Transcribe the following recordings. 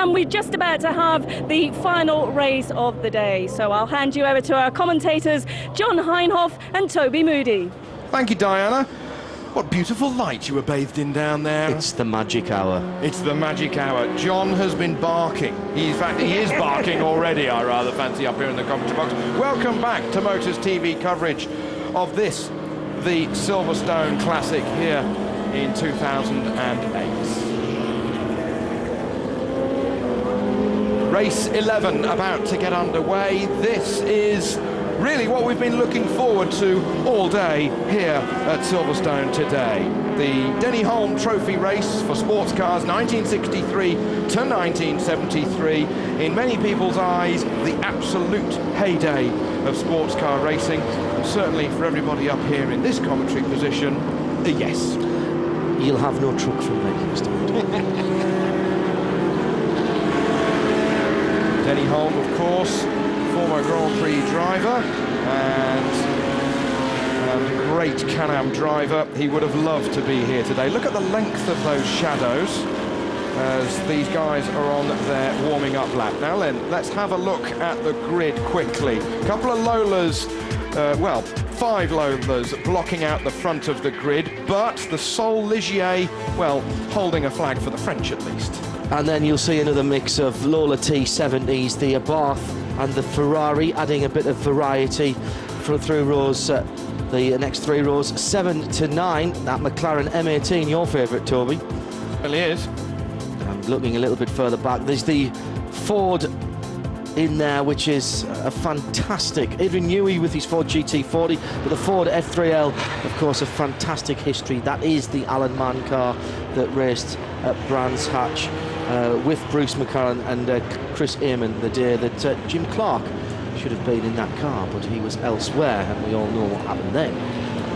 and we're just about to have the final race of the day. So I'll hand you over to our commentators, John Heinhoff and Toby Moody. Thank you, Diana. What beautiful light you were bathed in down there. It's the magic hour. It's the magic hour. John has been barking. In fact, he is barking already, I rather fancy, up here in the commentary box. Welcome back to Motors TV coverage of this, the Silverstone Classic here in 2008. Race 11 about to get underway. This is really what we've been looking forward to all day here at Silverstone today. The Denny Hulme Trophy race for Sportscars 1963 to 1973. In many people's eyes, the absolute heyday of sports car racing. And certainly for everybody up here in this commentary position, a yes. You'll have no truck from me, Mr. Wood. Denny Hulme, of course, former Grand Prix driver and great Can-Am driver. He would have loved to be here today. Look at the length of those shadows as these guys are on their warming up lap. Now then, let's have a look at the grid quickly. A couple of Lolas, well, 5 Lolas blocking out the front of the grid, but the sole Ligier, well, holding a flag for the French at least. And then you'll see another mix of Lola T70s, the Abarth and the Ferrari, adding a bit of variety through rows, the next 3 rows, 7 to 9. That McLaren M18, your favourite, Toby. Well, he is. And looking a little bit further back, there's the Ford in there, which is a fantastic Adrian Newey with his Ford GT40, but the Ford F3L, of course, a fantastic history. That is the Alan Mann car that raced at Brands Hatch with Bruce McLaren and Chris Amon the day that Jim Clark should have been in that car, but he was elsewhere, and we all know what happened then.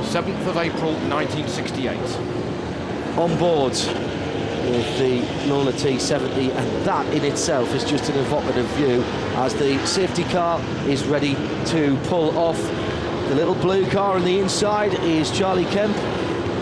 7th of April 1968. On board with the Lola T70, and that in itself is just an evocative view as the safety car is ready to pull off. The little blue car on the inside is Charlie Kemp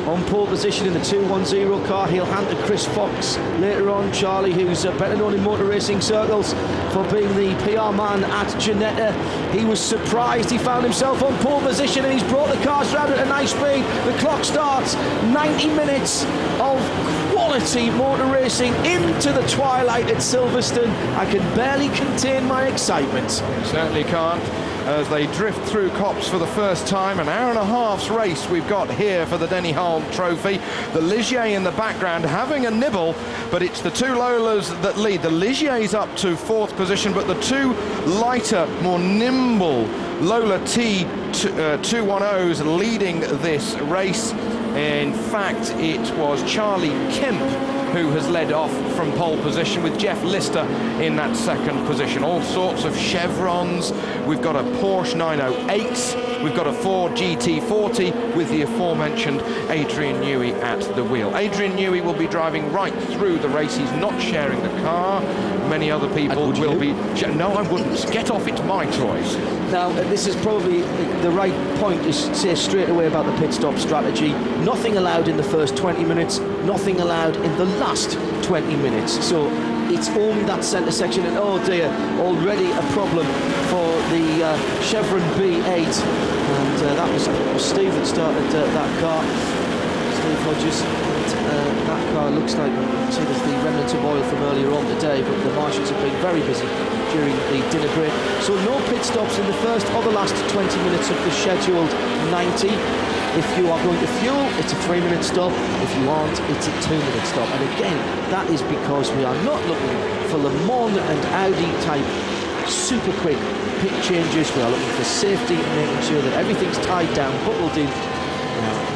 on pole position in the 210 car. He'll hand to Chris Fox later on. Charlie, who's better known in motor racing circles for being the PR man at Ginetta. He was surprised he found himself on pole position, and he's brought the cars round at a nice speed. The clock starts. 90 minutes of quality motor racing into the twilight at Silverstone. I can barely contain my excitement. Certainly can't. As they drift through Copse for the first time. An hour and a half's race we've got here for the Denny Hulme Trophy. The Ligier in the background having a nibble, but it's the 2 Lolas that lead. The Ligier's up to 4th position, but the 2 lighter, more nimble Lola T210s leading this race. In fact, it was Charlie Kemp who has led off from pole position, with Jeff Lister in that 2nd position. All sorts of chevrons. We've got a Porsche 908, we've got a Ford GT40 with the aforementioned Adrian Newey at the wheel. Adrian Newey will be driving right through the race. He's not sharing the car. Many other people will be... No, I wouldn't. Get off, it's my choice. Now, this is probably the right point to say straight away about the pit stop strategy. Nothing allowed in the first 20 minutes, nothing allowed in the last 20 minutes. So it's only that centre section, and oh dear, already a problem for the Chevron B8. And that was Steve that started that car. Steve Hodges. That car looks like, see, there's the remnants of oil from earlier on today, but the marshals have been very busy during the dinner break. So no pit stops in the first or the last 20 minutes of the scheduled 90. If you are going to fuel, it's a 3-minute stop. If you aren't, it's a 2-minute stop. And again, that is because we are not looking for Le Mans and Audi type super quick pit changes. We are looking for safety and making sure that everything's tied down, but we'll do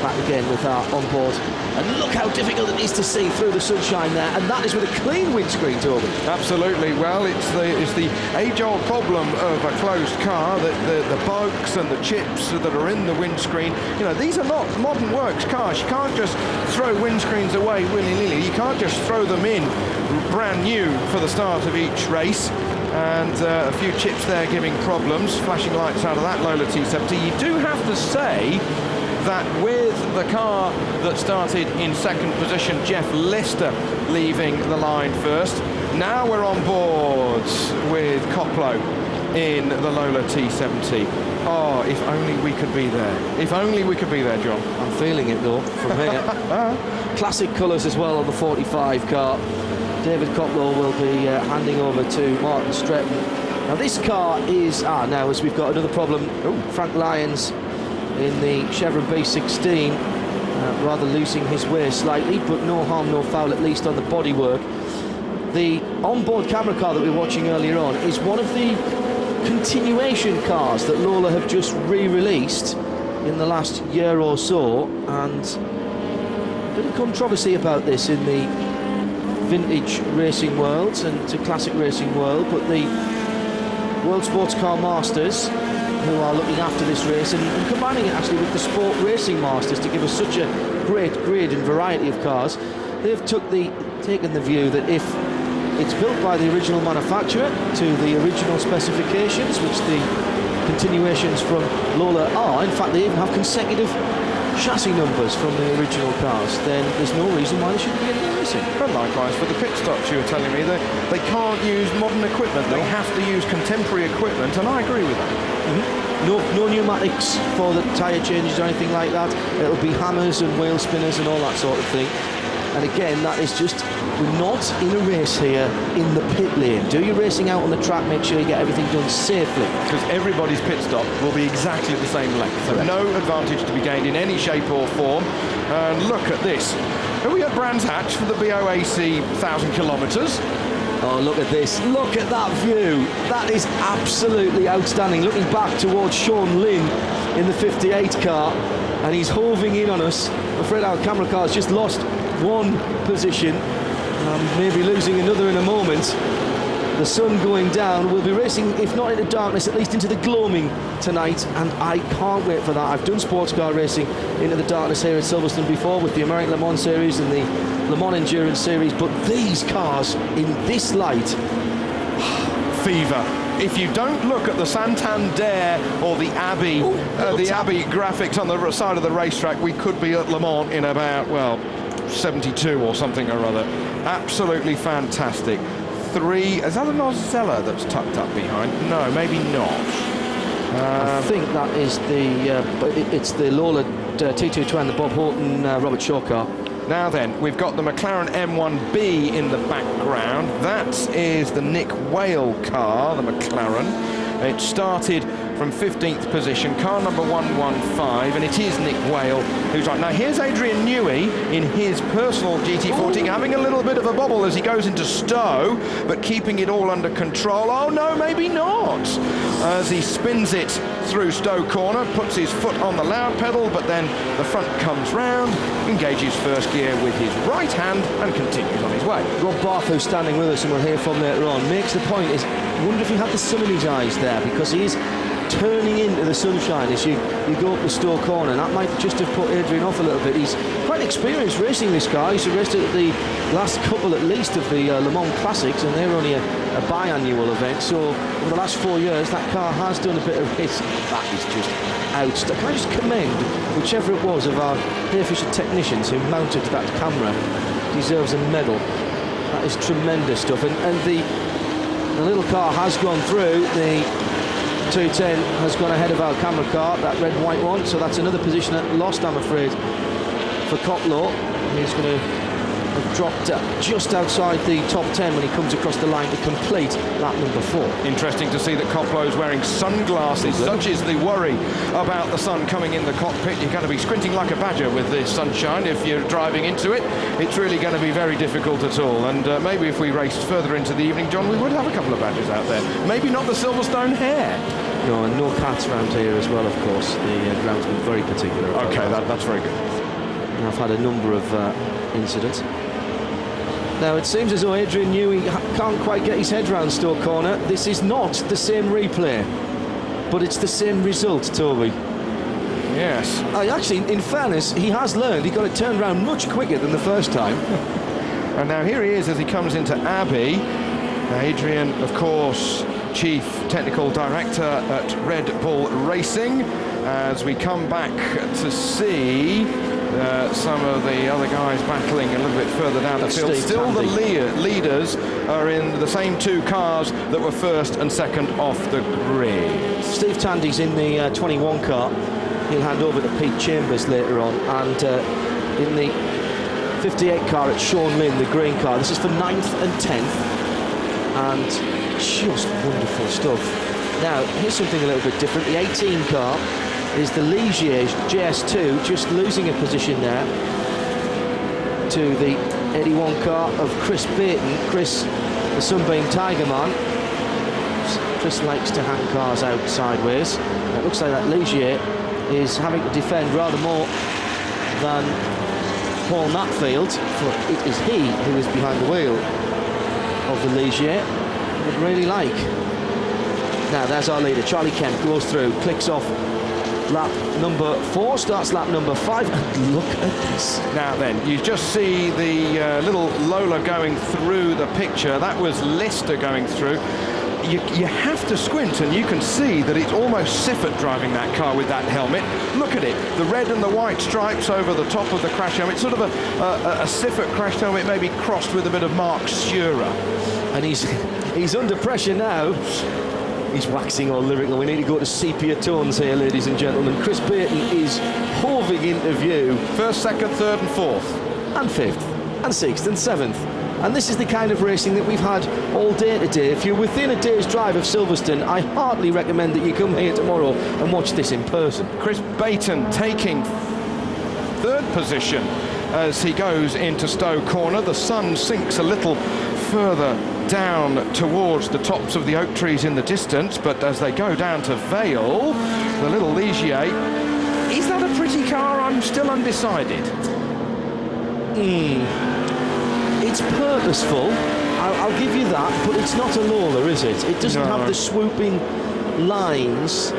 back again with our onboard. And look how difficult it is to see through the sunshine there, and that is with a clean windscreen, Toby. Absolutely. Well, it's the age-old problem of a closed car, that the bugs and the chips that are in the windscreen. You know, these are not modern works cars. You can't just throw windscreens away willy-nilly. You can't just throw them in brand new for the start of each race. And a few chips there giving problems. Flashing lights out of that Lola T70. You do have to say that with the car that started in 2nd position, Jeff Lister leaving the line first, Now we're on board with Koplo in the Lola T70. Oh, if only we could be there. If only we could be there, John. I'm feeling it though, from here. Classic colours as well on the 45 car. David Koplo will be handing over to Martin Stretton. Now this car is, now as we've got another problem, Frank Lyons in the Chevron B16, rather losing his way slightly, but no harm, no foul, at least on the bodywork. The onboard camera car that we were watching earlier on is one of the continuation cars that Lola have just re-released in the last year or so, and a bit of controversy about this in the vintage racing world and to classic racing world, but the World Sports Car Masters, who are looking after this race and combining it actually with the Sport Racing Masters to give us such a great grid and variety of cars, they've taken the view that if it's built by the original manufacturer to the original specifications, which the continuations from Lola are, in fact they even have consecutive chassis numbers from the original cars, then there's no reason why they shouldn't be getting racing. And likewise for the pit stops, you were telling me that they can't use modern equipment, they have to use contemporary equipment, and I agree with that. No pneumatics for the tyre changes or anything like that. It'll be hammers and wheel spinners and all that sort of thing. And again, that is just, we're not in a race here in the pit lane. Do your racing out on the track, make sure you get everything done safely. Because everybody's pit stop will be exactly the same length. So no advantage to be gained in any shape or form. And look at this. Are we at Brands Hatch for the BOAC 1,000 kilometres? Oh, look at this. Look at that view. That is absolutely outstanding. Looking back towards Sean Lynn in the 58 car, and he's hoving in on us. I'm afraid our camera car's just lost one position, maybe losing another in a moment. The sun going down. We'll be racing, if not into darkness, at least into the gloaming tonight, and I can't wait for that. I've done sports car racing into the darkness here at Silverstone before with the American Le Mans Series and the Le Mans Endurance Series, but these cars in this light, fever. If you don't look at the Santander or the Abbey, Abbey graphics on the side of the racetrack, we could be at Le Mans in about, well, 72 or something or other. Absolutely fantastic. Is that a Nozella that's tucked up behind? No, maybe not. I think that is it's the Lola T220, the Bob Horton Robert Shaw car. Now then, we've got the McLaren M1B in the background. That is the Nick Whale car, the McLaren. It started from 15th position, car number 115, and it is Nick Whale who's right. Now here's Adrian Newey in his personal GT14, having a little bit of a bobble as he goes into Stowe, but keeping it all under control. Oh no, maybe not. As he spins it through Stowe corner, puts his foot on the loud pedal, but then the front comes round, engages first gear with his right hand and continues on his way. Rob Barth, who's standing with us and we'll hear from later on, makes the point is, I wonder if he had the sun in his eyes there, because he is turning into the sunshine as you go up the Stowe corner, and that might just have put Adrian off a little bit. He's quite experienced racing this car. He's raced it at the last couple at least of the Le Mans Classics, and they're only a biannual event, so over the last 4 years that car has done a bit of race. That is just outstanding. Can I just commend whichever it was of our efficient technicians who mounted that camera? Deserves a medal. That is tremendous stuff, and the little car has gone through. The 210 has gone ahead of our camera car, that red white one, so that's another position lost, I'm afraid, for Koplo. He's going to have dropped just outside the top 10 when he comes across the line to complete lap number 4. Interesting to see that Koplo is wearing sunglasses. Such is the worry about the sun coming in the cockpit. You're going to be squinting like a badger with this sunshine if you're driving into it. It's really going to be very difficult at all, and maybe if we raced further into the evening, John, we would have a couple of badgers out there. Maybe not the Silverstone hare. No, and no cats around here as well, of course. The ground's been very particular. Okay, that's very good. And I've had a number of incidents. Now, it seems as though Adrian Newey can't quite get his head round Stowe corner. This is not the same replay, but it's the same result, Toby. Yes. Actually, in fairness, he has learned. He got it turned around much quicker than the first time. And now here he is as he comes into Abbey. Now, Adrian, of course, Chief Technical Director at Red Bull Racing. As we come back to see some of the other guys battling a little bit further down the field. Still the leaders are in the same two cars that were first and second off the grid. Steve Tandy's in the 21 car. He'll hand over to Pete Chambers later on, and in the 58 car it's Sean Lynn, the green car. This is for 9th and 10th, and just wonderful stuff. Now, here's something a little bit different. The 18 car is the Ligier JS2, just losing a position there to the 81 car of Chris Baton. Chris, the Sunbeam Tiger man. Chris likes to hang cars out sideways. It looks like that Ligier is having to defend rather more than Paul Natfield, for it is he who is behind the wheel of the Ligier. I would really like. Now, there's our leader. Charlie Kemp goes through, clicks off lap number 4, starts lap number 5, and look at this. Now then, you just see the little Lola going through the picture. That was Lister going through. You have to squint, and you can see that it's almost Siffert driving that car with that helmet. Look at it, the red and the white stripes over the top of the crash helmet. Sort of a Siffert crash helmet, maybe crossed with a bit of Mark Schurer. And he's under pressure now. He's waxing all lyrical. We need to go to sepia tones here, ladies and gentlemen. Chris Baton is hoving into view. First, second, third and fourth. And 5th, and 6th, and 7th. And this is the kind of racing that we've had all day today. If you're within a day's drive of Silverstone, I heartily recommend that you come here tomorrow and watch this in person. Chris Baton taking 3rd position as he goes into Stowe Corner. The sun sinks a little further down towards the tops of the oak trees in the distance, but as they go down to Vale, the little Ligier, is that a pretty car? I'm still undecided. It's purposeful, I'll give you that, but it's not a Lola, is it? It doesn't have the swooping lines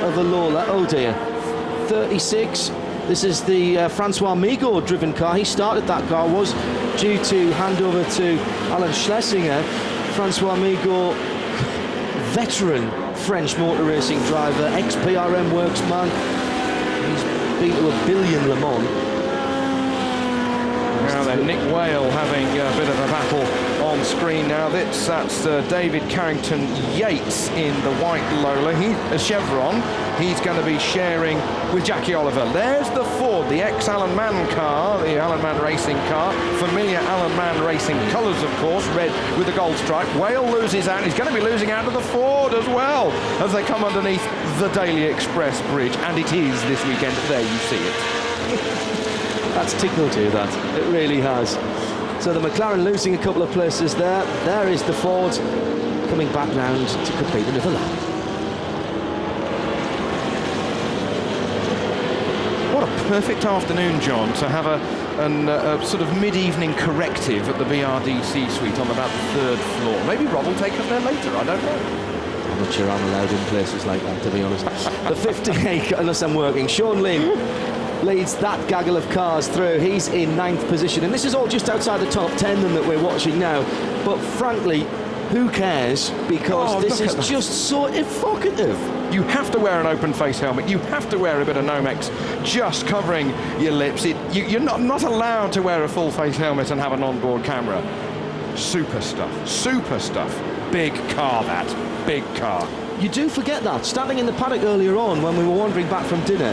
of a Lola. Oh dear. 36. This is the Francois Migaud driven car. He started that car, was due to hand over to Alan Schlesinger. Francois Migaud, veteran French motor racing driver, ex-PRM worksman. He's been to a billion Le Mans. Now then, Nick Whale having a bit of a battle on screen now. That's David Carrington Yates in the white Lola. A Chevron. He's going to be sharing with Jackie Oliver. There's the Ford, the ex-Alan Mann car, the Alan Mann racing car. Familiar Alan Mann racing colours, of course, red with the gold stripe. Whale loses out. He's going to be losing out to the Ford as well as they come underneath the Daily Express Bridge. And it is this weekend. There you see it. That's tickled you, that. It really has. So the McLaren losing a couple of places there. There is the Ford coming back round to complete another lap. What a perfect afternoon, John, to have a sort of mid-evening corrective at the BRDC suite on about the 3rd floor. Maybe Rob will take us there later, I don't know. I'm not sure I'm allowed in places like that, to be honest. The 58, unless I'm working. Sean Lynn leads that gaggle of cars through. He's in 9th position, and this is all just outside the top 10 that we're watching now. But frankly, who cares? Because this is just so evocative. You have to wear an open face helmet. You have to wear a bit of Nomex just covering your lips. You're not allowed to wear a full face helmet and have an onboard camera. Super stuff. Super stuff. Big car, that. Big car. You do forget that. Standing in the paddock earlier on when we were wandering back from dinner,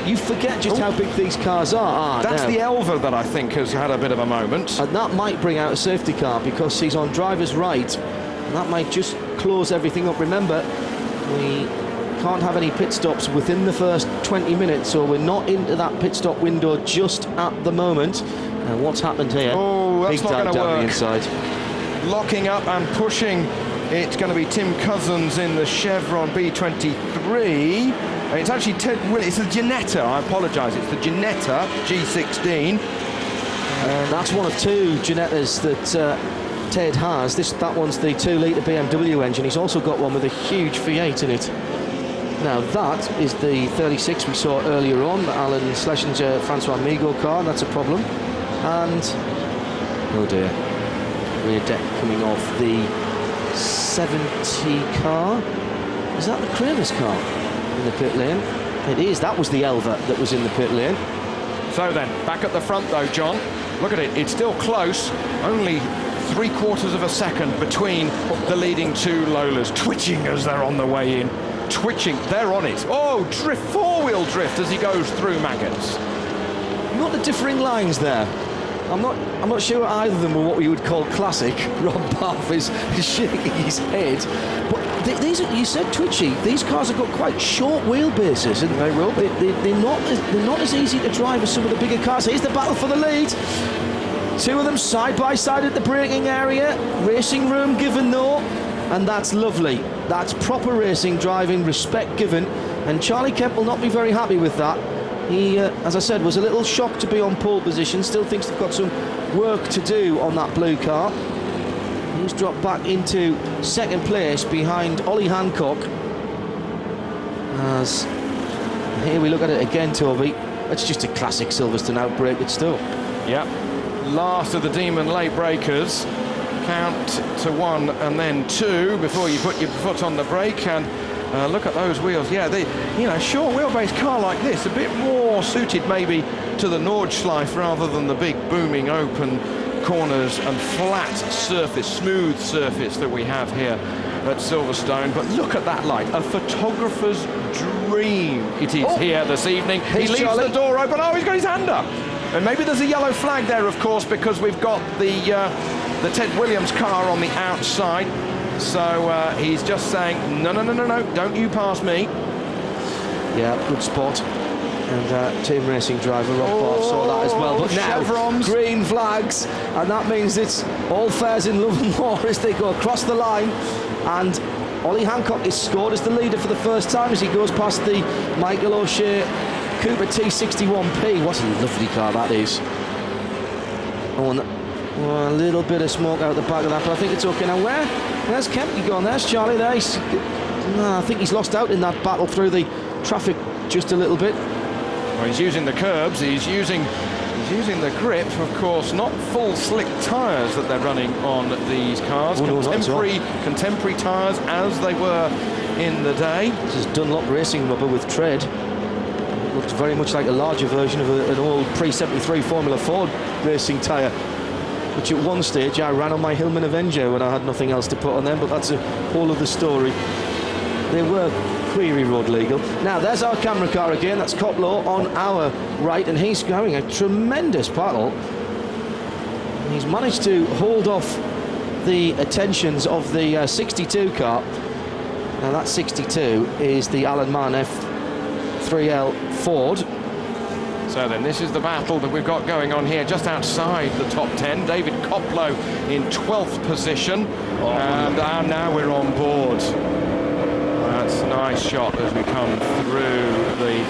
you forget just how big these cars are. That's the Elva that I think has had a bit of a moment. And that might bring out a safety car because he's on driver's right. And that might just close everything up. Remember, we can't have any pit stops within the first 20 minutes, so we're not into that pit stop window just at the moment. And what's happened here? Oh, that's big not going to work. Down the inside. Locking up and pushing. It's going to be Tim Cousins in the Chevron B23. It's actually it's the Ginetta, I apologise, it's the Ginetta G16. That's one of 2 Ginettas that Ted has. That one's the 2-litre BMW engine. He's also got one with a huge V8 in it. Now that is the 36 we saw earlier on, the Alan Schlesinger Francois Migaud car. That's a problem. And, oh dear, rear deck coming off the 70 car. Is that the Kramer's car in the pit lane? It is. That was the Elva that was in the pit lane. So then, back at the front though, John. Look at it, it's still close. Only 3/4 of a second between the leading two Lolas. Twitching as they're on the way in. Twitching, they're on it. Oh, drift, four-wheel drift as he goes through Maggots. Not the differing lines there. I'm not sure either of them were what we would call classic. Rob Bath is shaking his head. But these are, you said twitchy. These cars have got quite short wheelbases, and they're not as easy to drive as some of the bigger cars. Here's the battle for the lead. Two of them side by side at the braking area. Racing room given though, and that's lovely. That's proper racing driving, respect given, and Charlie Kemp will not be very happy with that. He, as I said, was a little shocked to be on pole position, still thinks they've got some work to do on that blue car. He's dropped back into second place behind Ollie Hancock. As here we look at it again, Toby. It's just a classic Silverstone outbreak, it's still. Yep, last of the Demon late breakers. Count to 1 and then 2 before you put your foot on the brake, and look at those wheels. Yeah, short wheelbase car like this, a bit more suited maybe to the Nordschleife rather than the big booming open corners and flat surface, smooth surface that we have here at Silverstone. But look at that light, a photographer's dream it is here this evening. He leaves Charlie. The door open. Oh, he's got his hand up. And maybe there's a yellow flag there, of course, because we've got the Ted Williams car on the outside. So he's just saying, no, don't you pass me. Yeah, good spot. And team racing driver Rob Bath saw that as well. But now, chevrons. Green flags, and that means it's all fares in love and war as they go across the line. And Ollie Hancock is scored as the leader for the first time as he goes past the Michael O'Shea Cooper T61P. What a lovely car that is. A little bit of smoke out the back of that, but I think it's okay. Now where's Kempy gone? There's Charlie there. I think he's lost out in that battle through the traffic just a little bit. Well, he's using the curbs, he's using the grip, of course, not full slick tyres that they're running on these cars. Contemporary tyres as they were in the day. This is Dunlop racing rubber with tread. It looks very much like a larger version of an old pre-73 Formula Ford racing tyre, which at one stage I ran on my Hillman Avenger when I had nothing else to put on them, but that's a whole other story. They were query road legal. Now there's our camera car again, that's Coplow on our right, and he's having a tremendous battle. He's managed to hold off the attentions of the 62 car. Now that 62 is the Alan Mann F3L Ford. So then this is the battle that we've got going on here just outside the top 10. David Coplow in 12th position. And now we're on board. That's a nice shot as we come through the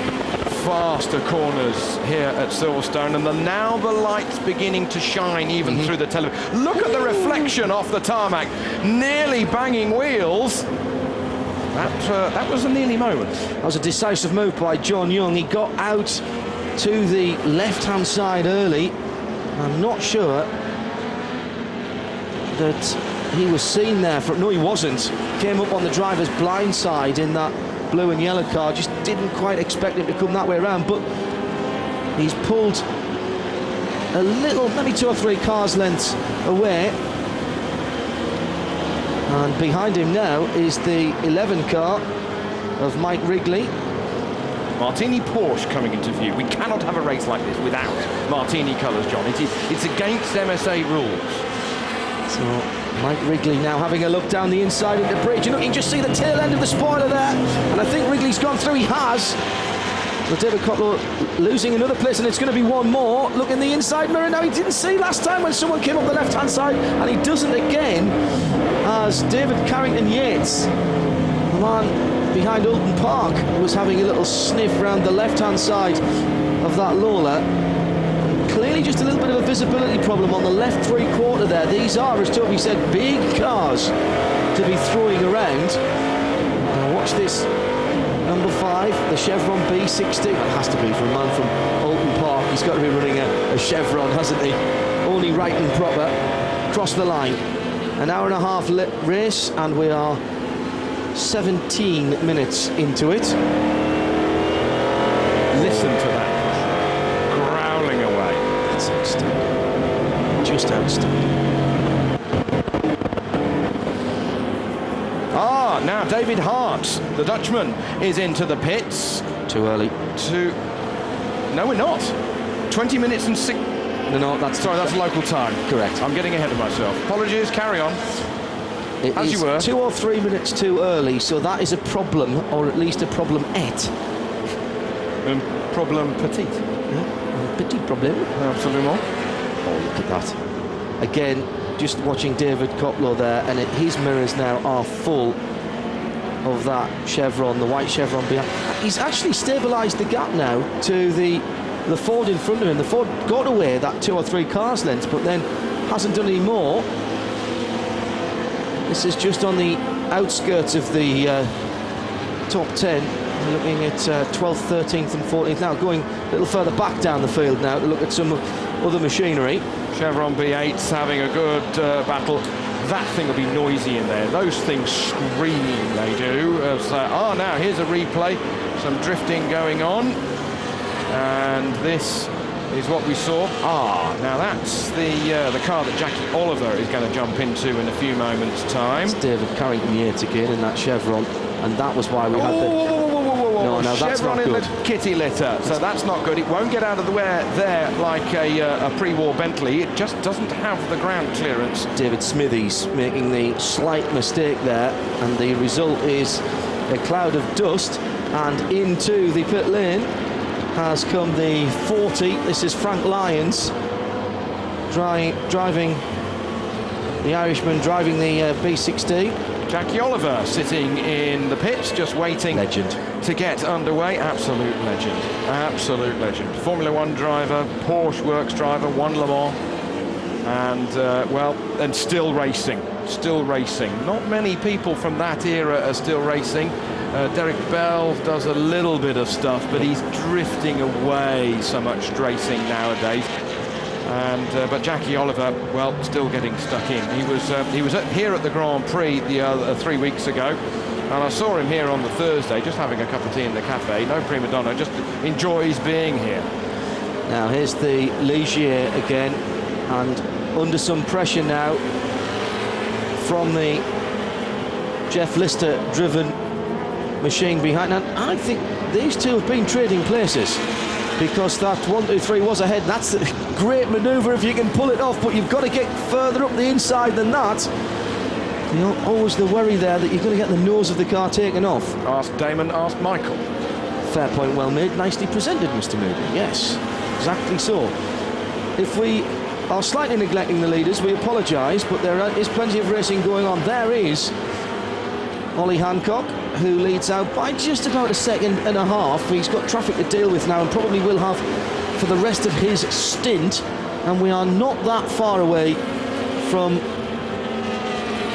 faster corners here at Silverstone. And now the light's beginning to shine even through the television. Look at the reflection off the tarmac. Nearly banging wheels. That was a nearly moment. That was a decisive move by John Young. He got out to the left-hand side early. I'm not sure that he was seen there. No, he wasn't. Came up on the driver's blind side in that blue and yellow car. Just didn't quite expect him to come that way around, but he's pulled a little, maybe 2 or 3 cars lengths away. And behind him now is the 11 car of Mike Wrigley. Martini Porsche coming into view. We cannot have a race like this without Martini colours, John. It's against MSA rules. So Mike Wrigley now having a look down the inside of the bridge. You know, you can just see the tail end of the spoiler there. And I think Wrigley's gone through. He has. But David Coplow losing another place, and it's going to be one more. Look in the inside mirror now. He didn't see last time when someone came up the left-hand side, and he doesn't again as David Carrington Yates, the man behind Oulton Park, was having a little sniff round the left-hand side of that Lola. Clearly just a little bit of a visibility problem on the left three-quarter there. These are, as Toby said, big cars to be throwing around. Now watch this. Number 5, the Chevron B60. That has to be for a man from Oulton Park. He's got to be running a Chevron, hasn't he? Only right and proper. Cross the line. An hour and a half race, and we are 17 minutes into it. Listen to that just outstanding. Now David Hart, the Dutchman, is into the pits. Too early. No, we're not. 20 minutes and 6... No, that's local time. Correct. I'm getting ahead of myself. Apologies, carry on. It As is you were. 2 or 3 minutes too early, so that is a problem, or at least a problem-et. Problem petit. Yeah, petit problem. Absolutely. Oh, look at that. Again, just watching David Koplo there, and his mirrors now are full of that chevron, the white chevron behind. He's actually stabilised the gap now to the Ford in front of him. The Ford got away that 2 or 3 cars lengths, but then hasn't done any more. This is just on the outskirts of the top 10. We're looking at 12th, 13th and 14th now, going a little further back down the field now to look at some other machinery. Chevron B8's having a good battle. That thing will be noisy in there. Those things scream, they do. Now here's a replay. Some drifting going on. And this is what we saw. Now that's the car that Jackie Oliver is going to jump into in a few moments' time. It's David Carrington Yates again in that Chevron, and that was why we had the... No, that's Chevron not in good. the kitty litter, so that's not good. It won't get out of the way there like a pre-war Bentley. It just doesn't have the ground clearance. David Smithies making the slight mistake there, and the result is a cloud of dust, and into the pit lane has come the 40. This is Frank Lyons driving, the Irishman driving the B16. Jackie Oliver sitting in the pits, just waiting to get underway. Absolute legend. Absolute legend. Formula One driver, Porsche Works driver, won Le Mans, and still racing. Still racing. Not many people from that era are still racing. Derek Bell does a little bit of stuff, but he's drifting away so much racing nowadays. But Jackie Oliver, still getting stuck in. He was here at the Grand Prix 3 weeks ago, and I saw him here on the Thursday, just having a cup of tea in the cafe. No prima donna, just enjoys being here. Now here's the Ligier again, and under some pressure now from the Jeff Lister driven machine behind. And I think these two have been trading places, because that 1, 2, 3 was ahead. That's a great manoeuvre if you can pull it off, but you've got to get further up the inside than that. You know, always the worry there that you're going to get the nose of the car taken off. Ask Damon, ask Michael. Fair point, well made. Nicely presented, Mr. Moody. Yes, exactly so. If we are slightly neglecting the leaders, we apologise, but there is plenty of racing going on. There is Ollie Hancock, who leads out by just about a second and a half. He's got traffic to deal with now, and probably will have for the rest of his stint, and we are not that far away from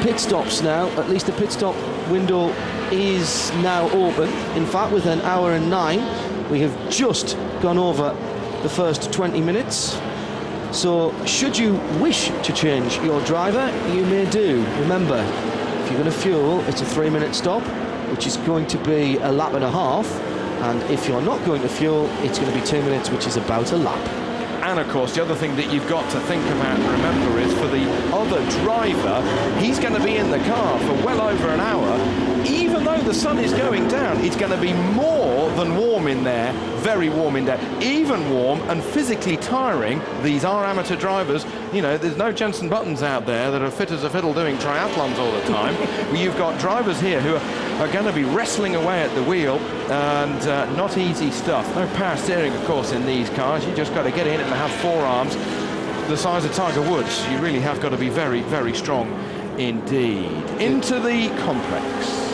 pit stops now. At least the pit stop window is now open. In fact, with an hour and 9, we have just gone over the first 20 minutes. So should you wish to change your driver, you may do. Remember, if you're going to fuel, it's a 3-minute stop, which is going to be a lap and a half, and if you're not going to fuel, it's going to be 2 minutes, which is about a lap. And of course, the other thing that you've got to think about and remember is, for the other driver, he's going to be in the car for well over an hour. Even though the sun is going down, it's going to be more than warm in there, very warm in there, even warm and physically tiring. These are amateur drivers. You know, there's no Jensen Buttons out there that are fit as a fiddle doing triathlons all the time. You've got drivers here who are going to be wrestling away at the wheel, and not easy stuff. No power steering, of course, in these cars. You just got to get in and have forearms the size of Tiger Woods. You really have got to be very, very strong indeed. Into the complex.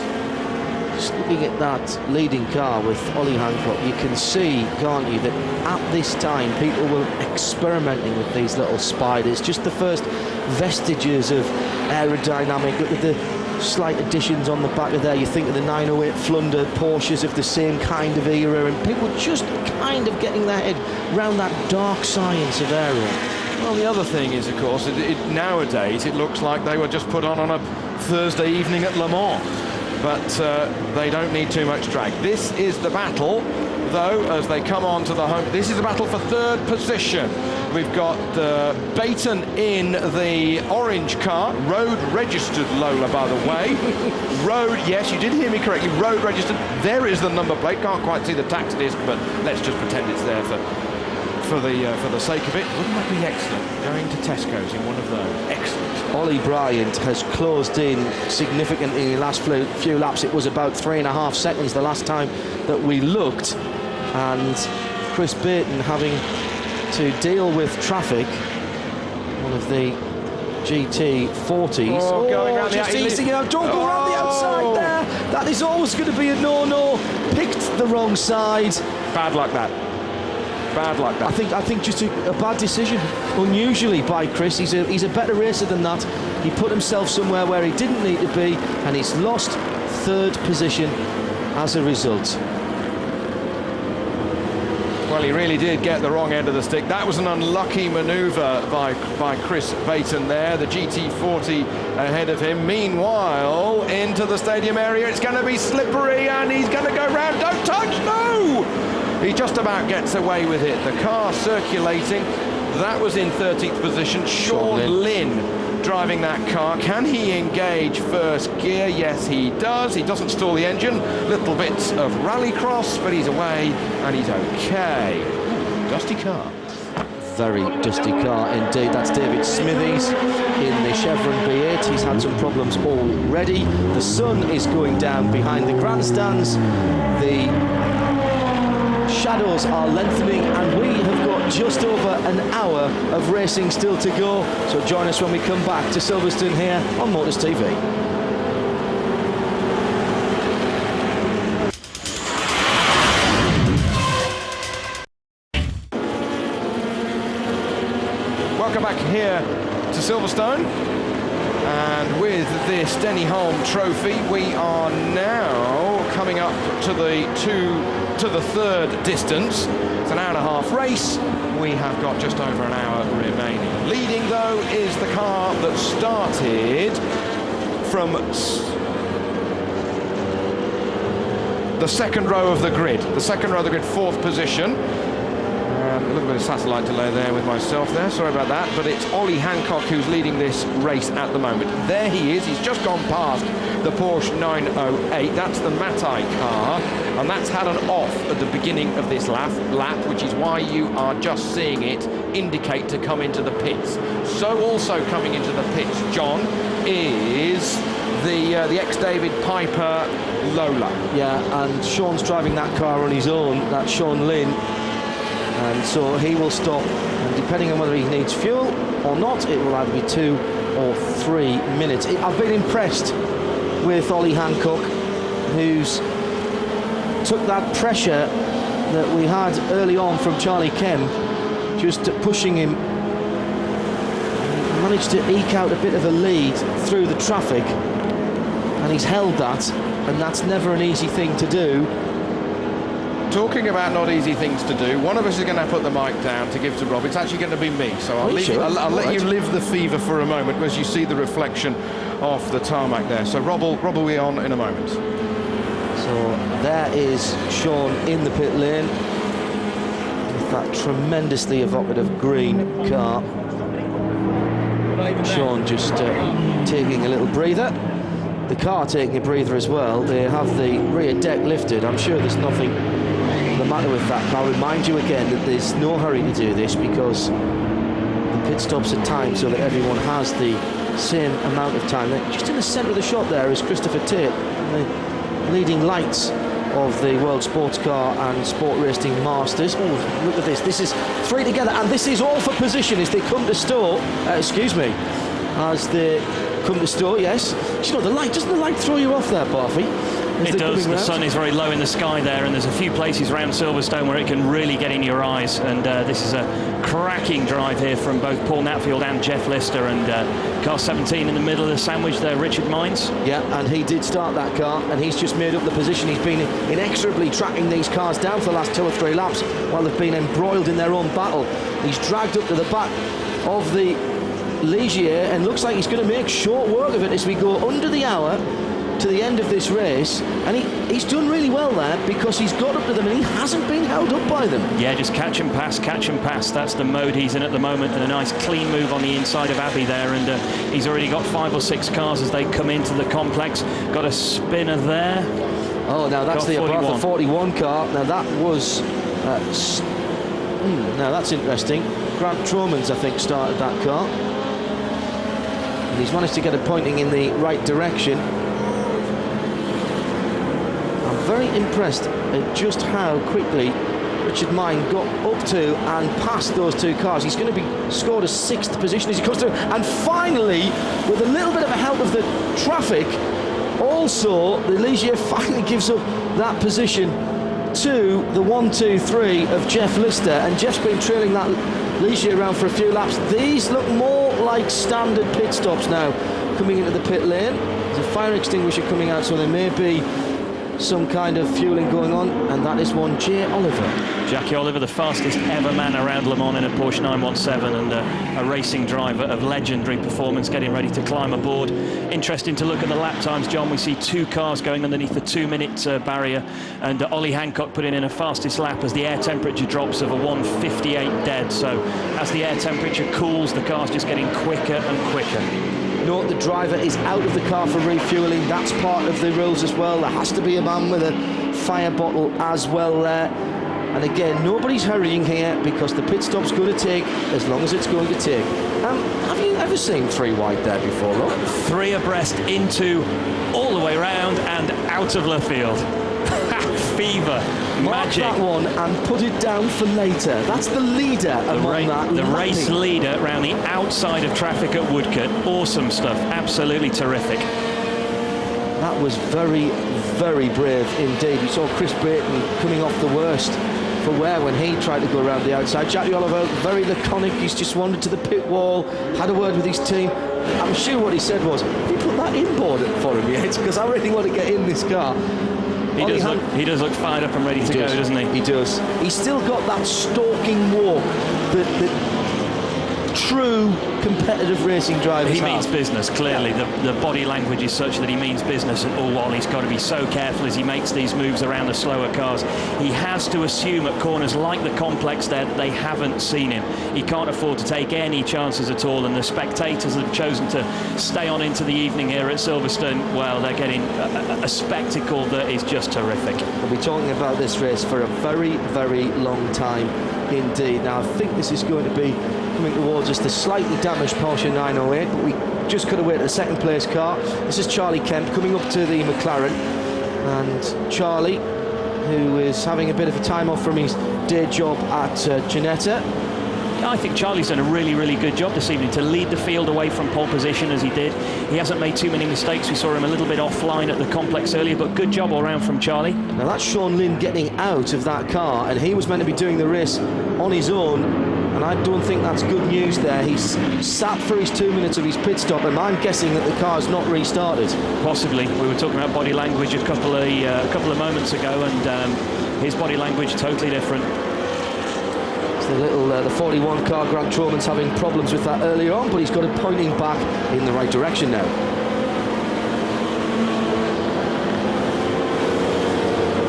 Just looking at that leading car with Ollie Hancock, you can see, can't you, that at this time people were experimenting with these little spiders. Just the first vestiges of aerodynamic. Look at the slight additions on the back of there. You think of the 908 Flunder Porsches of the same kind of era, and people just kind of getting their head around that dark science of aero. Well, the other thing is, of course, nowadays it looks like they were just put on a Thursday evening at Le Mans. But they don't need too much drag. This is the battle, though, as they come on to the home. This is the battle for third position we've got Baton in the orange car, road registered Lola, by the way. Road, yes, you did hear me correctly, road registered. There is the number plate, can't quite see the tax disc, but let's just pretend it's there for the sake of it. Wouldn't that be excellent, going to Tesco's in one of those? Excellent. Ollie Bryant has closed in significantly in the last few laps. It was about 3.5 seconds the last time that we looked, and Chris Baton having to deal with traffic, one of the GT40s. Oh, going around just the easing it out. Don't go around the outside there. That is always going to be a no-no. Picked the wrong side. Bad luck that. Bad luck that. I think just a bad decision, unusually, by Chris. He's a better racer than that. He put himself somewhere where he didn't need to be, and he's lost third position as a result. Well, he really did get the wrong end of the stick. That was an unlucky manoeuvre by Chris Baton there. The GT40 ahead of him. Meanwhile, into the stadium area, it's going to be slippery, and he's going to go round. Don't touch, no! He just about gets away with it. The car circulating. That was in 13th position. Sean Lynn driving that car. Can he engage first gear? Yes, he does. He doesn't stall the engine. Little bits of rallycross, but he's away and he's okay. Ooh, dusty car. Very dusty car indeed. That's David Smithies in the Chevron B8. He's had some problems already. The sun is going down behind the grandstands. The shadows are lengthening, and we have got just over an hour of racing still to go. So join us when we come back to Silverstone here on Motors TV. Welcome back here to Silverstone, and with this Denny Hulme Trophy, we are now coming up to the third distance. It's an hour-and-a-half race. We have got just over an hour remaining. Leading, though, is the car that started from the second row of the grid. The second row of the grid, fourth position. A little bit of satellite delay there with myself there, sorry about that, but it's Ollie Hancock who's leading this race at the moment. There he is, he's just gone past the Porsche 908, that's the Matai car, and that's had an off at the beginning of this lap, which is why you are just seeing it indicate to come into the pits. So also coming into the pits, John, is the ex-David Piper Lola. Yeah, and Sean's driving that car on his own, that's Sean Lynn. And so he will stop, and depending on whether he needs fuel or not, it will either be 2 or 3 minutes. I've been impressed with Ollie Hancock, who's took that pressure that we had early on from Charlie Kemp, just pushing him, and managed to eke out a bit of a lead through the traffic, and he's held that, and that's never an easy thing to do. Talking about not easy things to do, one of us is going to put the mic down to give to Rob. It's actually going to be me, so I'll let you live the fever for a moment as you see the reflection off the tarmac there. So Rob will be on in a moment. So there is Sean in the pit lane with that tremendously evocative green car. Sean just taking a little breather. The car taking a breather as well. They have the rear deck lifted. I'm sure there's nothing the matter with that. I'll remind you again that there's no hurry to do this, because the pit stops are timed so that everyone has the same amount of time. Just in the centre of the shot there is Christopher Tate, the leading lights of the World Sports Car and Sport Racing Masters. Oh, look at this. This is 3 together, and this is all for position as they come to stow. As they come to store, yes. Do you know, doesn't the light throw you off there, Barfy? It does. The sun is very low in the sky there, and there's a few places around Silverstone where it can really get in your eyes, and this is a cracking drive here from both Paul Natfield and Jeff Lister, and car 17 in the middle of the sandwich there, Richard Mines. Yeah, and he did start that car, and he's just made up the position. He's been inexorably tracking these cars down for the last 2 or 3 laps while they've been embroiled in their own battle. He's dragged up to the back of the Ligier, and looks like he's going to make short work of it as we go under the hour. to the end of this race, and he's done really well there because he's got up to them and he hasn't been held up by them. Yeah, just catch and pass, catch and pass. That's the mode he's in at the moment, and a nice clean move on the inside of Abbey there, and he's already got 5 or 6 cars as they come into the complex. Got a spinner there. Oh, now that's the 41 car. Now that was... now that's interesting. Grant Tromans, I think, started that car. And he's managed to get it pointing in the right direction. I'm very impressed at just how quickly Richard Mine got up to and past those 2 cars. He's going to be scored a 6th position as he comes through. And finally, with a little bit of a help of the traffic, also the Ligier finally gives up that position to the 1-2-3 of Jeff Lister, and Jeff's been trailing that Ligier around for a few laps. These look more like standard pit stops now coming into the pit lane. There's a fire extinguisher coming out, so there may be some kind of fueling going on, and that is one Jay Oliver. Jackie Oliver, the fastest ever man around Le Mans in a Porsche 917, and a racing driver of legendary performance getting ready to climb aboard. Interesting to look at the lap times, John. We see 2 cars going underneath the 2-minute barrier, and Ollie Hancock putting in a fastest lap as the air temperature drops of a 1:58 dead. So as the air temperature cools, the car's just getting quicker and quicker. No, the driver is out of the car for refueling. That's part of the rules as well. There has to be a man with a fire bottle as well there. And again, nobody's hurrying here because the pit stop's going to take as long as it's going to take. Have you ever seen 3 wide there before, Rob? 3 abreast into, all the way round and out of left field. Fever. Mark Magic. that one and put it down for later. That's the leader among that. The race leader around the outside of traffic at Woodcote. Awesome stuff. Absolutely terrific. That was very, very brave indeed. We saw Chris Brayton coming off the worst for wear when he tried to go around the outside. Jackie Oliver, very laconic. He's just wandered to the pit wall, had a word with his team. I'm sure what he said was, have you put that inboard for him yet? Because I really want to get in this car. He does look fired up and ready to go, doesn't he? He does. He's still got that stalking walk that true competitive racing drivers He have. means business, clearly. The body language is such that he means business, and all while he's got to be so careful as he makes these moves around the slower cars. He has to assume at corners like the complex there that they haven't seen him. He can't afford to take any chances at all, and the spectators have chosen to stay on into the evening here at Silverstone. Well, they're getting a spectacle that is just terrific. We'll be talking about this race for a very, very long time indeed. Now, I think this is going to be coming towards us, the slightly damaged Porsche 908, but we just got to wait for the second place car. This is Charlie Kemp coming up to the McLaren, and Charlie, who is having a bit of a time off from his day job at Ginetta. I think Charlie's done a really, really good job this evening to lead the field away from pole position as he did. He hasn't made too many mistakes. We saw him a little bit offline at the complex earlier, but good job all round from Charlie. Now that's Sean Lynn getting out of that car, and he was meant to be doing the race on his own, and I don't think that's good news there. He's sat for his 2 minutes of his pit stop, and I'm guessing that the car's not restarted. Possibly. We were talking about body language a couple of moments ago, and his body language totally different. The 41 car, Grant Troman's having problems with that earlier on, but he's got it pointing back in the right direction now.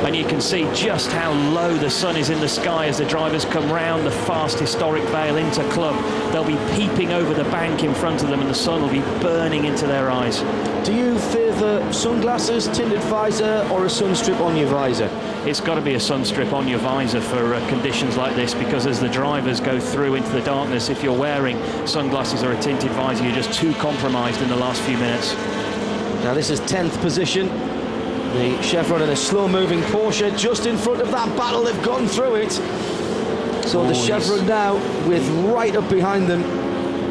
And you can see just how low the sun is in the sky as the drivers come round the fast historic Vale into Club. They'll be peeping over the bank in front of them, and the sun will be burning into their eyes. Do you favour sunglasses, tinted visor, or a sun strip on your visor? It's got to be a sun strip on your visor for conditions like this, because as the drivers go through into the darkness, if you're wearing sunglasses or a tinted visor, you're just too compromised in the last few minutes. Now this is 10th position. The Chevron and a slow-moving Porsche just in front of that battle. They've gone through it. So the Chevron now with right up behind them.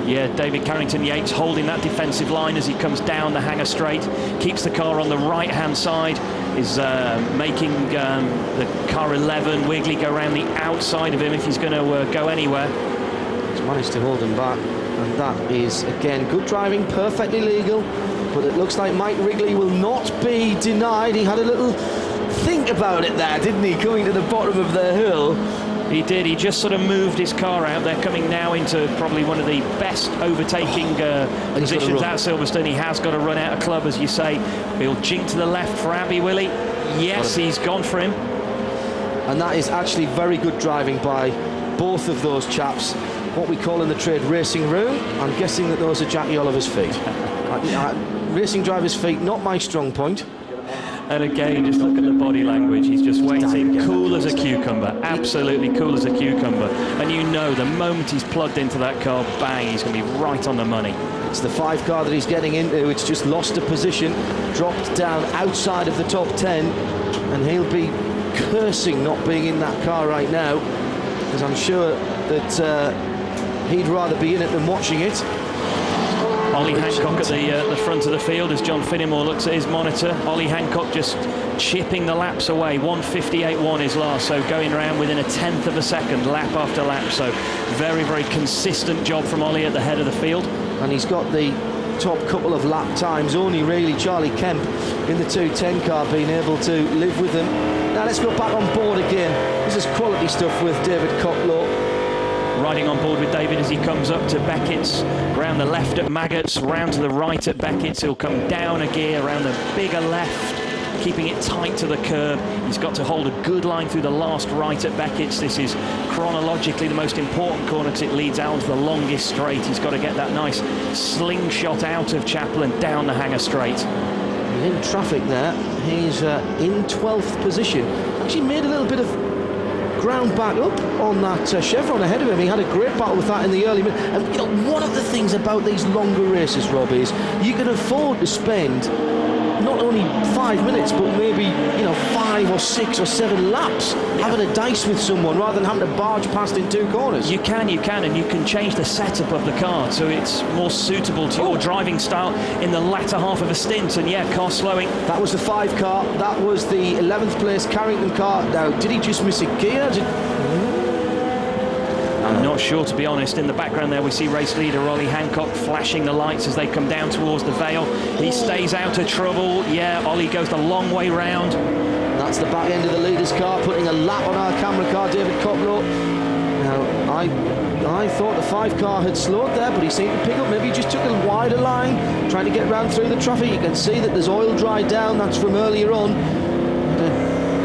Yeah, David Carrington-Yates holding that defensive line as he comes down the hangar straight, keeps the car on the right-hand side, is making the car 11, Wiggly, go around the outside of him if he's going to go anywhere. He's managed to hold him back, and that is, again, good driving, perfectly legal, but it looks like Mike Wrigley will not be denied. He had a little think about it there, didn't he, coming to the bottom of the hill. He did. He just sort of moved his car out. They're coming now into probably one of the best overtaking positions at Silverstone. He has got to run out of club, as you say. He'll jink to the left for Abbey, will he? Yes, he's gone for him. And that is actually very good driving by both of those chaps. What we call in the trade racing room. I'm guessing that those are Jackie Oliver's feet. Racing driver's feet, not my strong point. And again, just look at the body language. He's just waiting, cool as a cucumber, absolutely cool as a cucumber. And you know, the moment he's plugged into that car, bang, he's going to be right on the money. It's the 5 car that he's getting into. It's just lost a position, dropped down outside of the top 10, and he'll be cursing not being in that car right now, because I'm sure that he'd rather be in it than watching it. Ollie Hancock at the front of the field as John Finnemore looks at his monitor. Ollie Hancock just chipping the laps away. 1:58.1 is last, so going around within a tenth of a second, lap after lap. So very, very consistent job from Ollie at the head of the field. And he's got the top couple of lap times. Only really Charlie Kemp in the 210 car being able to live with them. Now let's go back on board again. This is quality stuff with David Cocklow. Riding on board with David as he comes up to Beckett's, round the left at Maggots, round to the right at Beckett's. He'll come down a gear, around the bigger left, keeping it tight to the curb. He's got to hold a good line through the last right at Beckett's. This is chronologically the most important corner because it leads out onto the longest straight. He's got to get that nice slingshot out of Chapel and down the Hanger straight. In traffic there, he's in 12th position. Actually made a little bit of ground back up on that chevron ahead of him. He had a great battle with that in the early minutes. And you know, one of the things about these longer races, Rob, is you can afford to spend not only 5 minutes, but maybe, you know, 5 or 6 or 7 laps having a dice with someone rather than having to barge past in 2 corners. You can, and you can change the setup of the car so it's more suitable to your driving style in the latter half of a stint. And yeah, car slowing. That was the 5 car. That was the 11th place Carrington car. Now, did he just miss a gear? I'm not sure, to be honest. In the background there we see race leader Ollie Hancock flashing the lights as they come down towards the Vale. He stays out of trouble. Yeah, Ollie goes the long way round. That's the back end of the leader's car, putting a lap on our camera car, David Cocklow. Now, I thought the 5 car had slowed there, but he seemed to pick up. Maybe he just took a wider line, trying to get round through the traffic. You can see that there's oil dried down. That's from earlier on.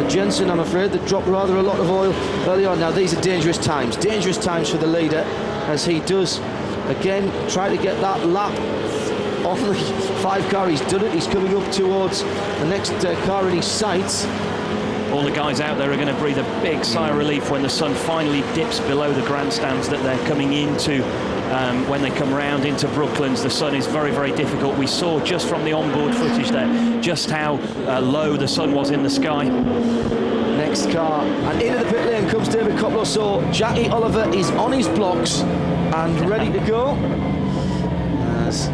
Jensen, I'm afraid, that dropped rather a lot of oil early on. Now these are dangerous times for the leader, as he does again try to get that lap on the 5 car. He's done it. He's coming up towards the next car in his sights. All the guys out there are going to breathe a big sigh of relief when the sun finally dips below the grandstands that they're coming into. When they come round into Brooklands, the sun is very, very difficult. We saw just from the onboard footage there just how low the sun was in the sky. Next car, and into the pit lane comes David Cocklow. So Jackie Oliver is on his blocks and ready to go. As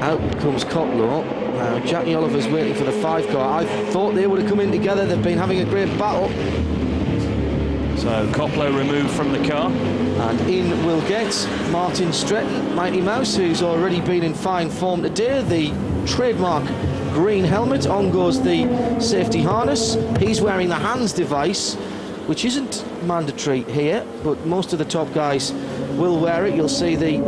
out comes Cocklow. Now Jackie Oliver's waiting for the 5 car. I thought they would have come in together. They've been having a great battle. So Cocklow removed from the car. And in will get Martin Stretton, Mighty Mouse, who's already been in fine form today. The trademark green helmet. On goes the safety harness. He's wearing the hands device, which isn't mandatory here, but most of the top guys will wear it. You'll see the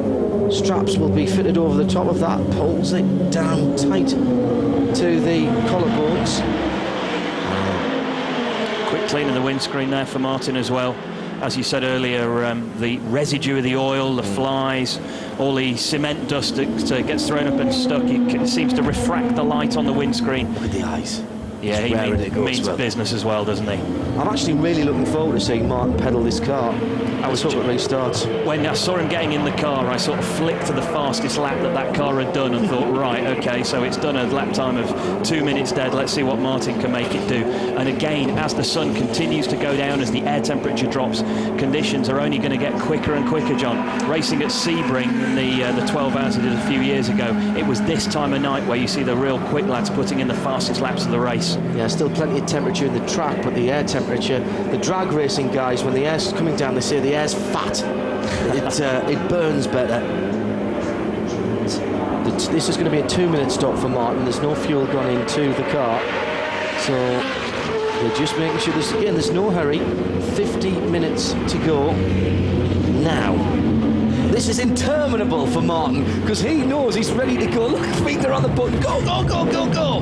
straps will be fitted over the top of that. Pulls it down tight to the collarbones. Quick clean of the windscreen there for Martin as well. As you said earlier, the residue of the oil, the flies, all the cement dust that gets thrown up and stuck, it seems to refract the light on the windscreen. Look at the eyes. Yeah, he means business as well, doesn't he? I'm actually really looking forward to seeing Martin pedal this car. I was hope it really starts. When I saw him getting in the car, I sort of flicked to the fastest lap that car had done and thought, right, okay, so it's done a lap time of 2 minutes dead. Let's see what Martin can make it do. And again, as the sun continues to go down, as the air temperature drops, conditions are only going to get quicker and quicker, John. Racing at Sebring in the 12 hours I did a few years ago, it was this time of night where you see the real quick lads putting in the fastest laps of the race. Yeah, still plenty of temperature in the track, but the air temperature, the drag racing guys, when the air's coming down, they say the air's fat. It burns better. This is going to be a 2-minute stop for Martin. There's no fuel gone into the car. So They're just making sure there's no hurry. 50 minutes to go now. This is interminable for Martin because he knows he's ready to go. Look, finger on the button. Go, go, go, go, go.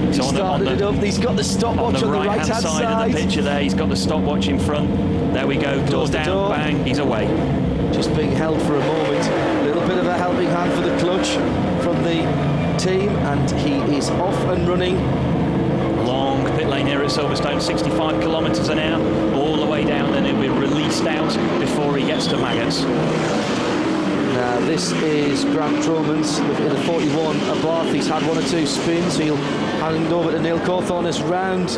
He's started it up. He's got the stopwatch on the right-hand side of the picture there. He's got the stopwatch in front. There we go. Doors down, bang, he's away. Just being held for a moment. A little bit of a helping hand for the clutch from the team, and he is off and running. Long pit lane here at Silverstone, 65 kilometres an hour, all the way down, then he'll be released out before he gets to Maggots. Now this is Grant Tromans in the 41 Abarth. He's had one or two spins. He'll hand over to Neil Cawthorne. This round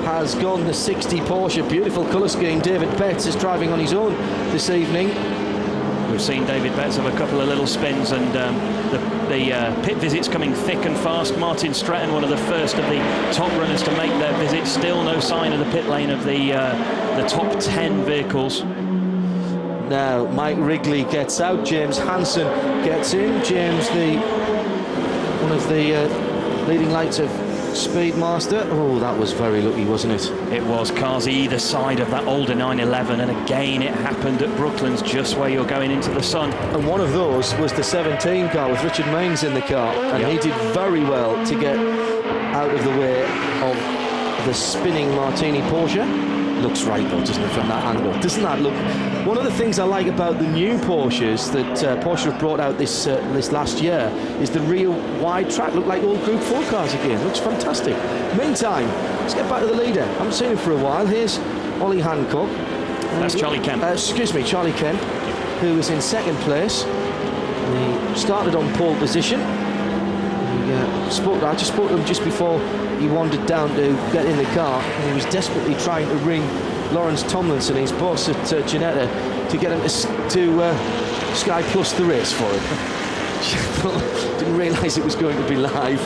has gone the 60 Porsche. Beautiful colour scheme. David Betts is driving on his own this evening. We've seen David Betts have a couple of little spins, and the pit visits coming thick and fast. Martin Stratton, one of the first of the top runners to make their visit. Still no sign of the pit lane of the top 10 vehicles. Now Mike Wrigley gets out, James Hansen gets in. James, one of the leading lights of Speedmaster. Oh, that was very lucky, wasn't it? It was. Cars either side of that older 911, and again it happened at Brooklands, just where you're going into the sun. And one of those was the 17 car with Richard Maines in the car, and he did very well to get out of the way of the spinning Martini Porsche. Looks right though, doesn't it, from that angle? Doesn't that look... One of the things I like about the new Porsches that Porsche have brought out this last year is the real wide track. Look like old Group 4 cars again. Looks fantastic. Meantime, let's get back to the leader. I haven't seen him for a while. Here's Ollie Hancock. That's Charlie Kemp. Excuse me, Charlie Kemp, who was in second place. He started on pole position. I just spoke to him just before he wandered down to get in the car, and he was desperately trying to ring Lawrence Tomlinson, his boss at Ginetta, to get him to Sky Plus the race for him. Didn't realise it was going to be live.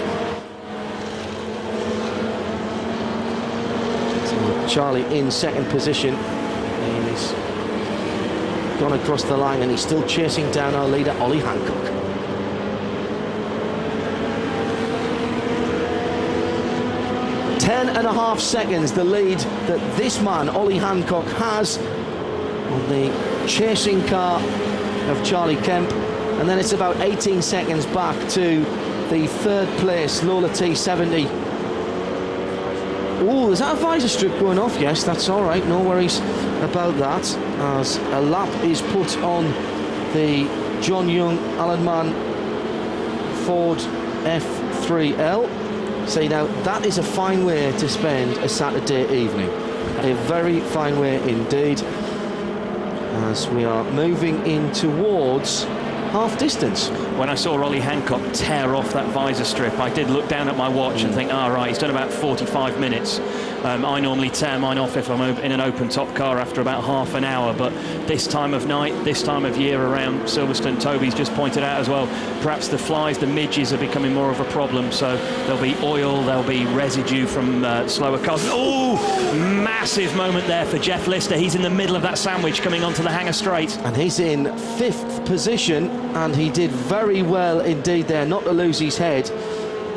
So Charlie in second position. He's gone across the line, and he's still chasing down our leader, Ollie Hancock. 10.5 seconds the lead that this man, Ollie Hancock, has on the chasing car of Charlie Kemp, and then it's about 18 seconds back to the third place Lola T70. Oh, is that a visor strip going off? Yes, that's all right, no worries about that, as a lap is put on the John Young Alan Mann Ford F3L. See, now that is a fine way to spend a Saturday evening. A very fine way indeed, as we are moving in towards half distance. When I saw Ollie Hancock tear off that visor strip, I did look down at my watch and think, right, he's done about 45 minutes. I normally tear mine off if I'm in an open top car after about half an hour, but this time of night, this time of year around Silverstone, Toby's just pointed out as well, perhaps the flies, the midges are becoming more of a problem, so there'll be oil, there'll be residue from slower cars. Oh, massive moment there for Jeff Lister. He's in the middle of that sandwich coming onto the Hangar Straight. And he's in 5th position, and he did very well indeed there, not to lose his head.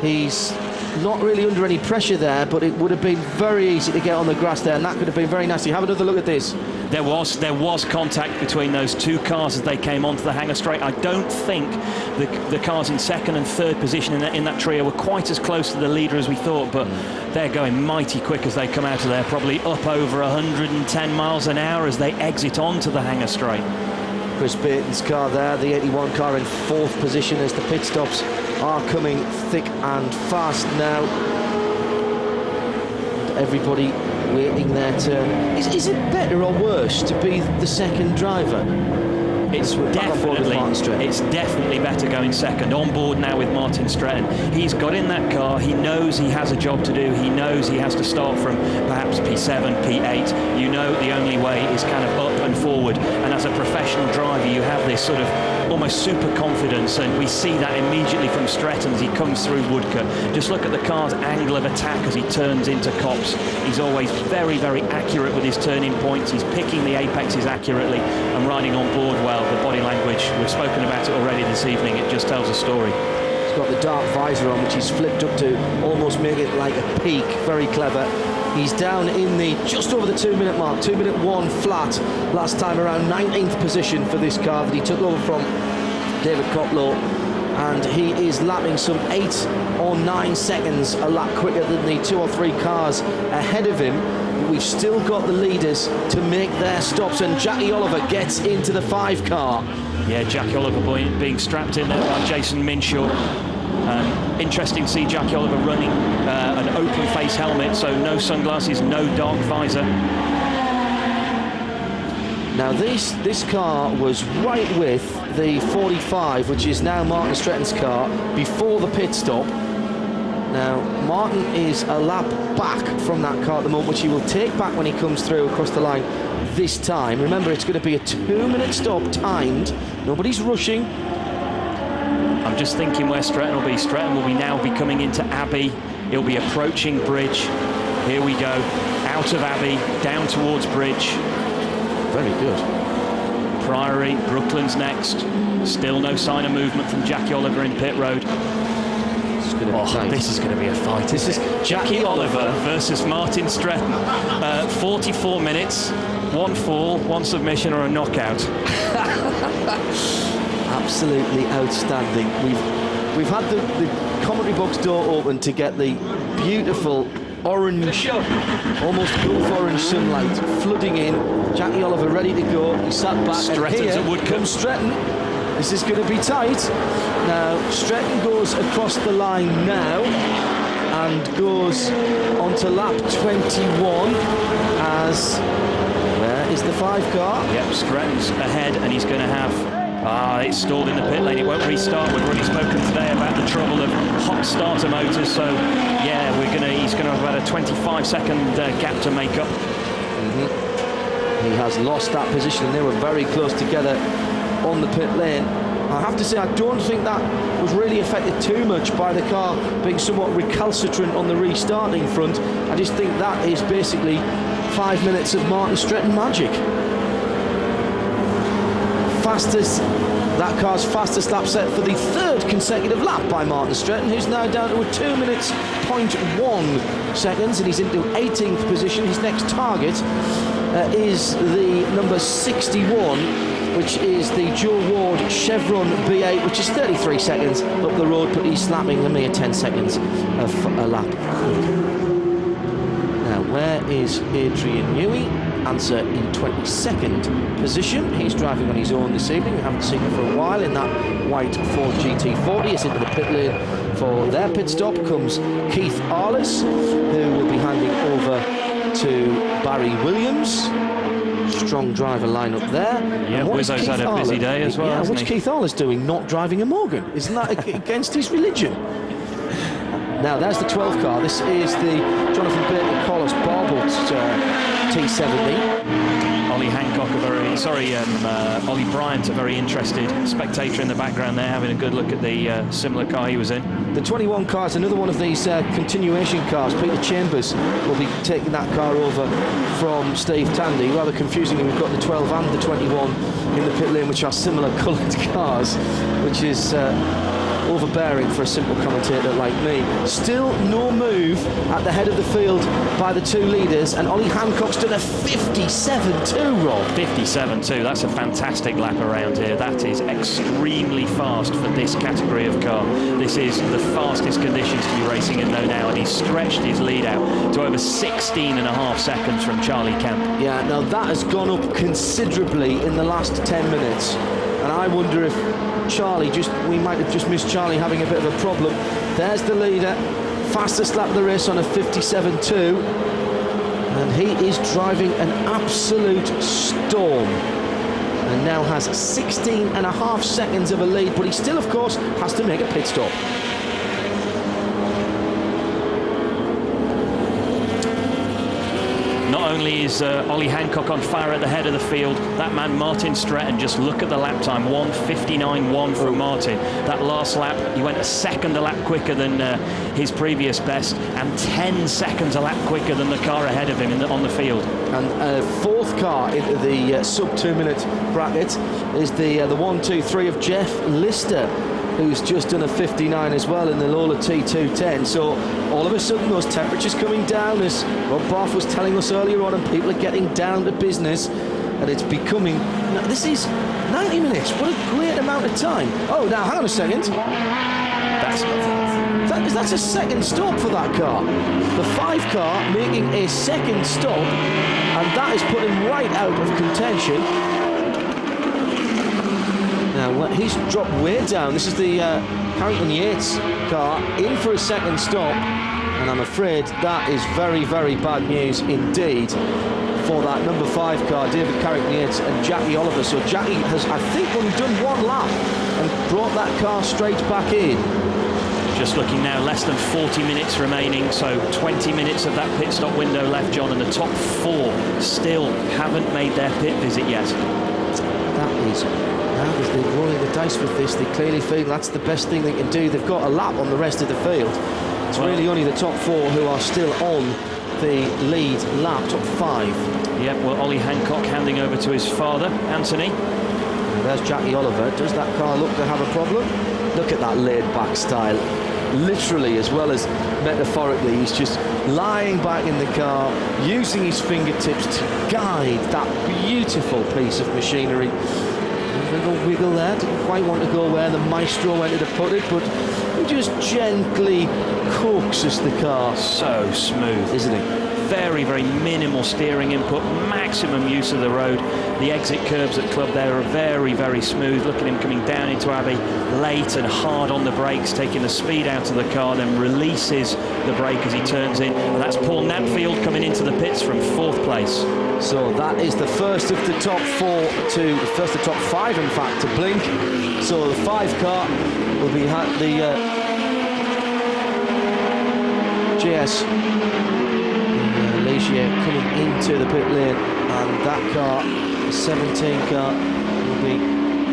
He's not really under any pressure there, but it would have been very easy to get on the grass there, and that could have been very nasty. Have another look at this. There was contact between those two cars as they came onto the Hangar Straight. I don't think the cars in second and third position in that trio were quite as close to the leader as we thought, but they're going mighty quick as they come out of there, probably up over 110 miles an hour as they exit onto the Hangar Straight. Chris Baton's car there, the 81 car in 4th position as the pit stops are coming thick and fast now. And everybody waiting their turn. Is it better or worse to be the second driver? It's definitely better going second. On board now with Martin Stratton. He's got in that car. He knows he has a job to do. He knows he has to start from perhaps P7, P8. You know the only way is kind of up and forward. And as a professional driver, you have this sort of almost super confidence, and we see that immediately from Stratton as he comes through Woodcote. Just look at the car's angle of attack as he turns into copse. He's always very, very accurate with his turning points. He's picking the apexes accurately and riding on board well. The body language, we've spoken about it already this evening, it just tells a story. got the dark visor on, which he's flipped up to almost make it like a peak. Very clever. He's down in the just over the 2-minute mark, 2-minute 1 flat. Last time around, 19th position for this car that he took over from David Coplow, and he is lapping some 8 or 9 seconds a lap quicker than the 2 or 3 cars ahead of him. But we've still got the leaders to make their stops, and Jackie Oliver gets into the 5 car. Yeah, Jackie Oliver being strapped in there by Jason Minshaw. Interesting to see Jackie Oliver running an open face helmet, so no sunglasses, no dark visor. Now this car was right with the 45, which is now Martin Stretton's car, before the pit stop. Now Martin is a lap back from that car at the moment, which he will take back when he comes through across the line this time. Remember, it's going to be a 2-minute stop, timed. Nobody's rushing. I'm just thinking where Stretton will be. Stretton will now be coming into Abbey. He'll be approaching Bridge. Here we go. Out of Abbey, down towards Bridge. Very good. Priory, Brooklands next. Still no sign of movement from Jackie Oliver in pit road. This is going to be a fight. This is Jackie Oliver versus Martin Stretton. 44 minutes, 1 fall, 1 submission or a knockout. Absolutely outstanding. We've had the commentary box door open to get the beautiful orange, almost Gulf orange sunlight flooding in. Jackie Oliver ready to go. He sat back. Stretton's and here comes Stretton. This is going to be tight. Now Stretton goes across the line now and goes onto lap 21 as where is the 5 car? Yep, Stretton's ahead, and he's going to have it's stalled in the pit lane. It won't restart. We've already spoken today about the trouble of hot starter motors, so yeah, he's going to have about a 25-second gap to make up. He has lost that position. They were very close together on the pit lane. I have to say, I don't think that was really affected too much by the car being somewhat recalcitrant on the restarting front. I just think that is basically 5 minutes of Martin Stretton magic. That car's fastest lap set for the 3rd consecutive lap by Martin Stretton, who's now down to a 2 minutes 0.1 seconds, and he's into 18th position. His next target is the number 61, which is the Joe Ward Chevron B8, which is 33 seconds up the road, but he's slapping a mere 10 seconds of a lap. Now, where is Adrian Newey? Answer in 22nd position. He's driving on his own this evening. We haven't seen him for a while in that white Ford GT40. He's into the pit lane for their pit stop. Comes Keith Arliss, who will be handing over to Barry Williams. Strong driver lineup there. Yeah, Wizzo's had a busy day as well. Yeah, what's Keith Arliss doing? Not driving a Morgan? Isn't that against his religion? Now, there's the 12th car. This is the Jonathan Baker Collis Barbolt T70. Ollie Hancock, Ollie Bryant, a very interested spectator in the background there, having a good look at the similar car he was in. The 21 car is another one of these continuation cars. Peter Chambers will be taking that car over from Steve Tandy. Rather confusingly, we've got the 12 and the 21 in the pit lane, which are similar coloured cars, which is overbearing for a simple commentator like me. Still no move at the head of the field by the 2 leaders, and Ollie Hancock's done a 57.2, Rob. 57.2, that's a fantastic lap around here. That is extremely fast for this category of car. This is the fastest conditions to be racing in now, and he's stretched his lead out to over 16.5 seconds from Charlie Camp. Yeah, now that has gone up considerably in the last 10 minutes, and I wonder if we might have just missed Charlie having a bit of a problem. There's the leader, fastest lap of the race on a 57.2, and he is driving an absolute storm, and now has 16.5 seconds of a lead, but he still, of course, has to make a pit stop. Not only is Ollie Hancock on fire at the head of the field, that man Martin Stretton, just look at the lap time, 1:59.1 from Martin. That last lap, he went a second a lap quicker than his previous best, and 10 seconds a lap quicker than the car ahead of him on the field. And 4th car into the sub 2 minute bracket is the 1, 2, 3 of Jeff Lister. who's just done a 59 as well in the Lola T210. So all of a sudden those temperatures coming down, as Rob Barth was telling us earlier on, and people are getting down to business, and it's becoming... This is 90 minutes. What a great amount of time. Oh, now hang on a second. That's a second stop for that car. The 5 car making a second stop, and that is put him right out of contention. Now he's dropped way down. This is the Carrington Yates car in for a second stop, and I'm afraid that is very, very bad news indeed for that number 5 car, David Carrington Yates and Jackie Oliver. So Jackie has, I think, only done 1 lap and brought that car straight back in. Just looking now, less than 40 minutes remaining, so 20 minutes of that pit stop window left, John, and the top 4 still haven't made their pit visit yet. That is, now as they're rolling the dice with this, they clearly feel that's the best thing they can do. They've got a lap on the rest of the field. It's really only the top 4 who are still on the lead lap, top 5. Yep, well, Ollie Hancock handing over to his father, Anthony. And there's Jackie Oliver. Does that car look to have a problem? Look at that laid-back style. Literally as well as metaphorically, he's just lying back in the car, using his fingertips to guide that beautiful piece of machinery. A little wiggle there, didn't quite want to go where the maestro wanted to put it, but he just gently coaxes the car. So smooth, isn't it? Very, very minimal steering input, maximum use of the road. The exit curbs at Club there are very, very smooth. Look at him coming down into Abbey, late and hard on the brakes, taking the speed out of the car, then releases the brake as he turns in. And that's Paul Knapfield coming into the pits from 4th place. So that is the first of the top 4 to, the first of the top 5 in fact, to blink. So the 5 car will be the GS Ligier coming into the pit lane, and that car, the 17 car, will be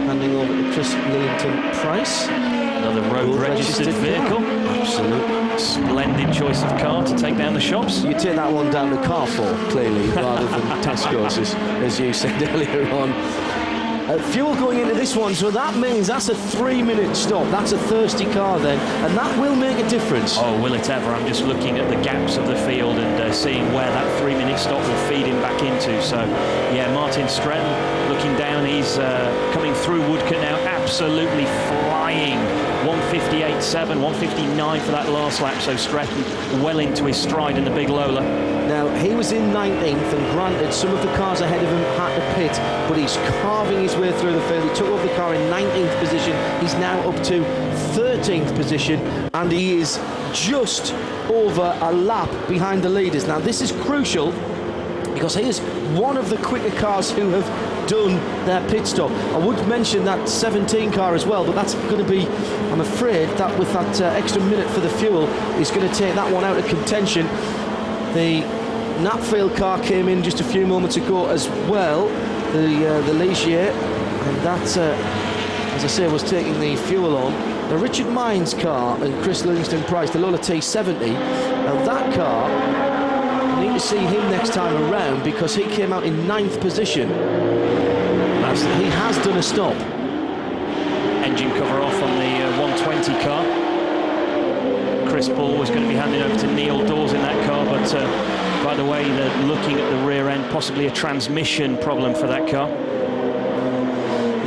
handing over to Chris Lillington-Price. Another road registered vehicle. Absolutely. Splendid choice of car to take down the shops. You take that one down to Carrefour, clearly, rather than Tesco's, as you said earlier on. Fuel going into this one, so that means that's a 3-minute stop. That's a thirsty car then, and that will make a difference. Oh, will it ever? I'm just looking at the gaps of the field and seeing where that 3-minute stop will feed him back into. So, yeah, Martin Stretton looking down. He's coming through Woodcote now, absolutely flying. 158.7, 159 for that last lap, so Stretton well into his stride in the big Lola. Now, he was in 19th, and granted, some of the cars ahead of him had to pit, but he's carving his way through the field. He took over the car in 19th position. He's now up to 13th position, and he is just over a lap behind the leaders. Now, this is crucial, because he is one of the quicker cars who have done their pit stop. I would mention that 17 car as well, but that's going to be, I'm afraid, that with that extra minute for the fuel, is going to take that one out of contention. The Knapfield car came in just a few moments ago as well, the Ligier, and that, as I say, was taking the fuel on. The Richard Mines car and Chris Livingston-Price, the Lola T70, now that car, I need to see him next time around because he came out in 9th position. He has done a stop. Engine cover off on the 120 car. Chris Ball was going to be handing over to Neil Dawes in that car, but by the way, they're looking at the rear end, possibly a transmission problem for that car.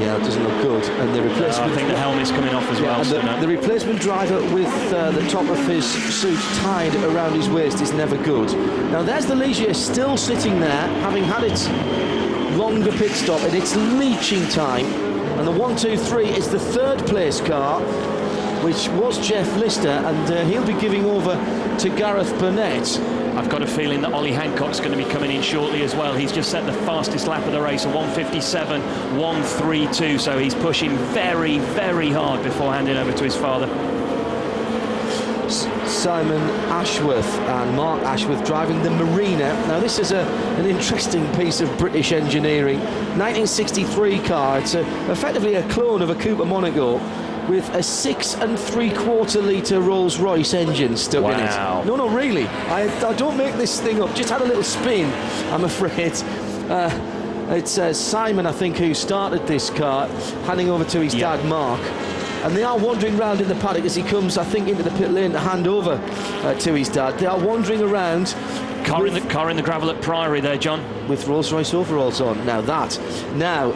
Yeah, it doesn't look good. And the replacement, I think the helmet's coming off as well. And the replacement driver with the top of his suit tied around his waist is never good. Now there's the Ligier still sitting there, having had its longer pit stop, and it's leaching time. And the 1-2-3 is the 3rd place car, which was Jeff Lister, and he'll be giving over to Gareth Burnett. I've got a feeling that Ollie Hancock's going to be coming in shortly as well. He's just set the fastest lap of the race, a 1:57, 1:32, so he's pushing very, very hard before handing over to his father. Simon Ashworth and Mark Ashworth driving the Marina. Now this is an interesting piece of British engineering. 1963 car, it's effectively a clone of a Cooper Monaco, with a 6 3/4 litre Rolls-Royce engine stuck in it. No, really. I don't make this thing up. Just had a little spin, I'm afraid. It's Simon, I think, who started this car, handing over to his dad, Mark. and they are wandering around in the paddock as he comes, I think, into the pit lane to hand over to his dad. They are wandering around. Car in the gravel at Priory there, John. With Rolls-Royce overalls on. Now,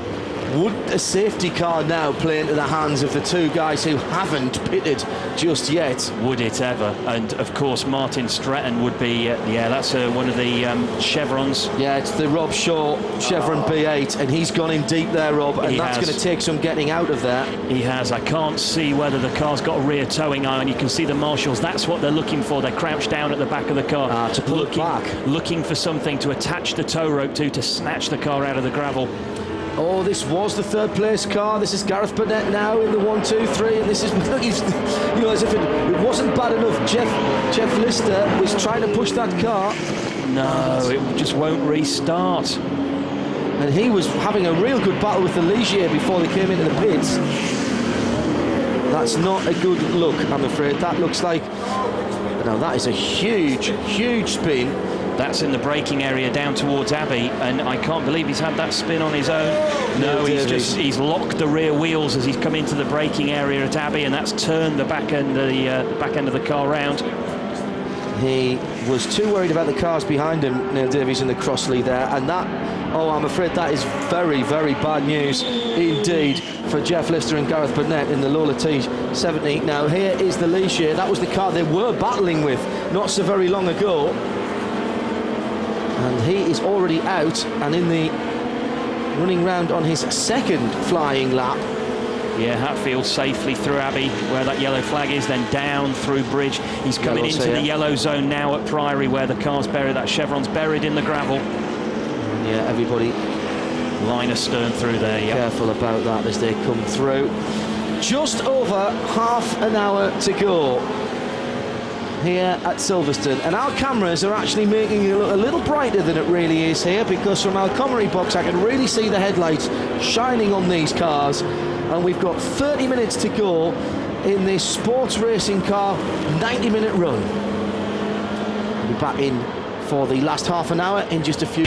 would a safety car now play into the hands of the two guys who haven't pitted just yet? Would it ever? And of course, Martin Stretton would be, that's one of the chevrons. Yeah, it's the Rob Shaw Chevron B8, and he's gone in deep there, Rob, and that's going to take some getting out of there. He has. I can't see whether the car's got a rear towing iron. You can see the marshals. That's what they're looking for. They're crouched down at the back of the car, to pull it back, looking for something to attach the tow rope to snatch the car out of the gravel. Oh, this was the third place car. This is Gareth Burnett now in the 1, 2, 3, and this is, as if it wasn't bad enough. Jeff Lister was trying to push that car. No, it just won't restart. And he was having a real good battle with the Ligier before they came into the pits. That's not a good look, I'm afraid. That looks like, now that is a huge spin. That's in the braking area down towards Abbey, and I can't believe he's had that spin on his own. No, he's locked the rear wheels as he's come into the braking area at Abbey, and that's turned the back end of the car round. He was too worried about the cars behind him, Neil Davies, in the Crossley there, and that, I'm afraid that is very bad news indeed for Jeff Lister and Gareth Burnett in the Lola T70. Now here is the Ligier. That was the car they were battling with not so very long ago. And he is already out and running round on his second flying lap. Yeah, Hatfield safely through Abbey, where that yellow flag is, then down through Bridge. He's coming into the yellow zone now at Priory, where the car's buried, that chevron's buried in the gravel. Yeah, everybody line astern through there, yeah. Careful about that as they come through. Just over half an hour to go here at Silverstone, and our cameras are actually making it look a little brighter than it really is here, because from our commentary box I can really see the headlights shining on these cars, and we've got 30 minutes to go in this sports racing car 90-minute run. We'll be back in for the last half an hour in just a few.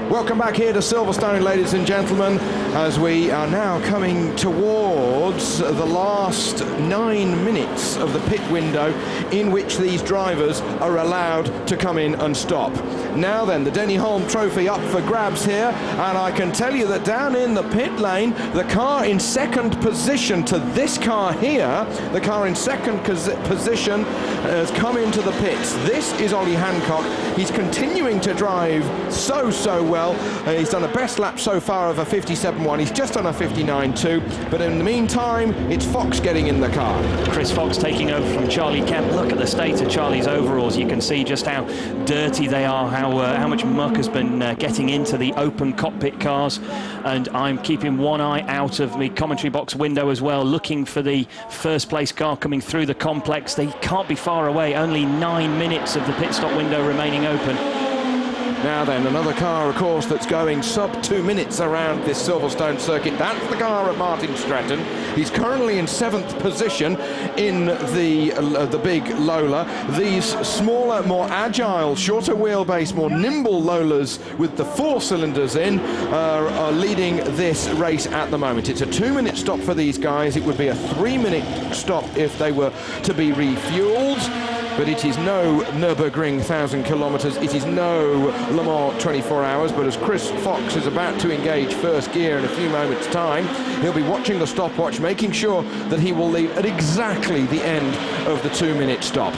Welcome back here to Silverstone, ladies and gentlemen, as we are now coming towards the last 9 minutes of the pit window in which these drivers are allowed to come in and stop. Now then, the Denny Hulme Trophy up for grabs here, and I can tell you that down in the pit lane, the car in second position to this car here, the car in second position has come into the pits. This is Ollie Hancock. He's continuing to drive so well. He's done a best lap so far of a 57.1. He's just on a 59.2, but in the meantime, it's Fox getting in the car. Chris Fox taking over from Charlie Kemp. Look at the state of Charlie's overalls. You can see just how dirty they are, how much muck has been getting into the open cockpit cars, and I'm keeping one eye out of the commentary box window as well, looking for the first place car coming through the complex. They can't be far away, only 9 minutes of the pit stop window remaining open. Now then, another car, of course, that's going sub 2 minutes around this Silverstone circuit. That's the car of Martin Stretton. He's currently in 7th position in the big Lola. These smaller, more agile, shorter wheelbase, more nimble Lolas with the 4 cylinders in are leading this race at the moment. It's a 2-minute stop for these guys. It would be a 3-minute stop if they were to be refueled. But it is no Nürburgring 1,000 kilometres, it is no Le Mans 24 hours, but as Chris Fox is about to engage first gear in a few moments' time, he'll be watching the stopwatch, making sure that he will leave at exactly the end of the 2-minute stop.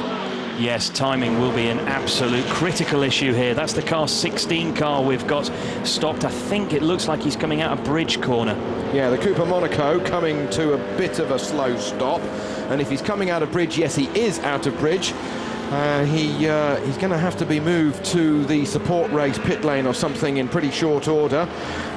Yes, timing will be an absolute critical issue here. That's the car 16 car we've got stopped. I think it looks like he's coming out of Bridge corner. Yeah, the Cooper Monaco coming to a bit of a slow stop. And if he's coming out of Bridge, yes, he is out of Bridge. He's going to have to be moved to the support race pit lane or something in pretty short order,